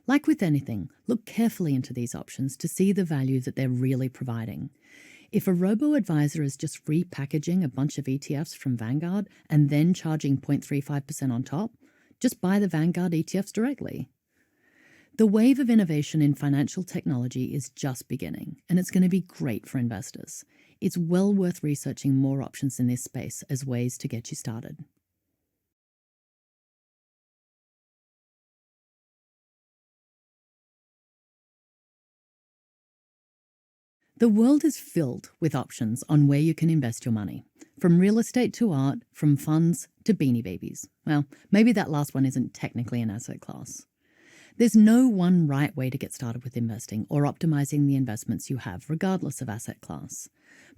Like with anything, look carefully into these options to see the value that they're really providing. If a robo-advisor is just repackaging a bunch of ETFs from Vanguard and then charging 0.35% on top, just buy the Vanguard ETFs directly. The wave of innovation in financial technology is just beginning, and it's going to be great for investors. It's well worth researching more options in this space as ways to get you started. The world is filled with options on where you can invest your money, from real estate to art, from funds to beanie babies. Well, maybe that last one isn't technically an asset class. There's no one right way to get started with investing or optimizing the investments you have, regardless of asset class.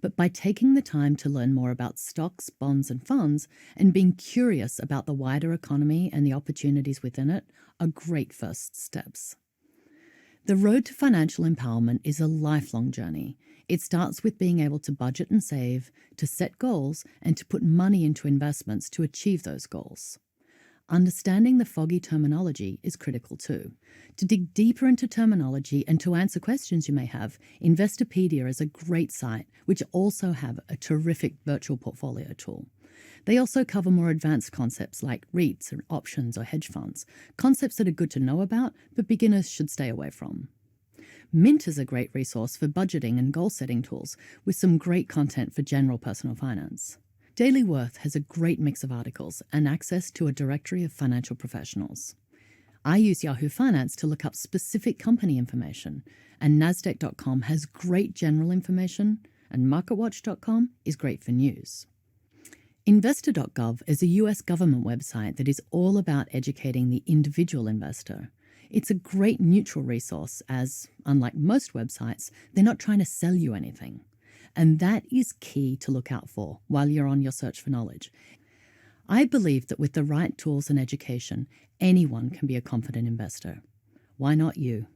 But by taking the time to learn more about stocks, bonds, and funds, and being curious about the wider economy and the opportunities within it, are great first steps. The road to financial empowerment is a lifelong journey. It starts with being able to budget and save, to set goals, and to put money into investments to achieve those goals. Understanding the foggy terminology is critical too. To dig deeper into terminology and to answer questions you may have, Investopedia is a great site, which also have a terrific virtual portfolio tool. They also cover more advanced concepts like REITs or options or hedge funds, concepts that are good to know about, but beginners should stay away from. Mint is a great resource for budgeting and goal-setting tools, with some great content for general personal finance. Daily Worth has a great mix of articles and access to a directory of financial professionals. I use Yahoo Finance to look up specific company information, and Nasdaq.com has great general information, and MarketWatch.com is great for news. Investor.gov is a US government website that is all about educating the individual investor. It's a great neutral resource as, unlike most websites, they're not trying to sell you anything. And that is key to look out for while you're on your search for knowledge. I believe that with the right tools and education, anyone can be a confident investor. Why not you?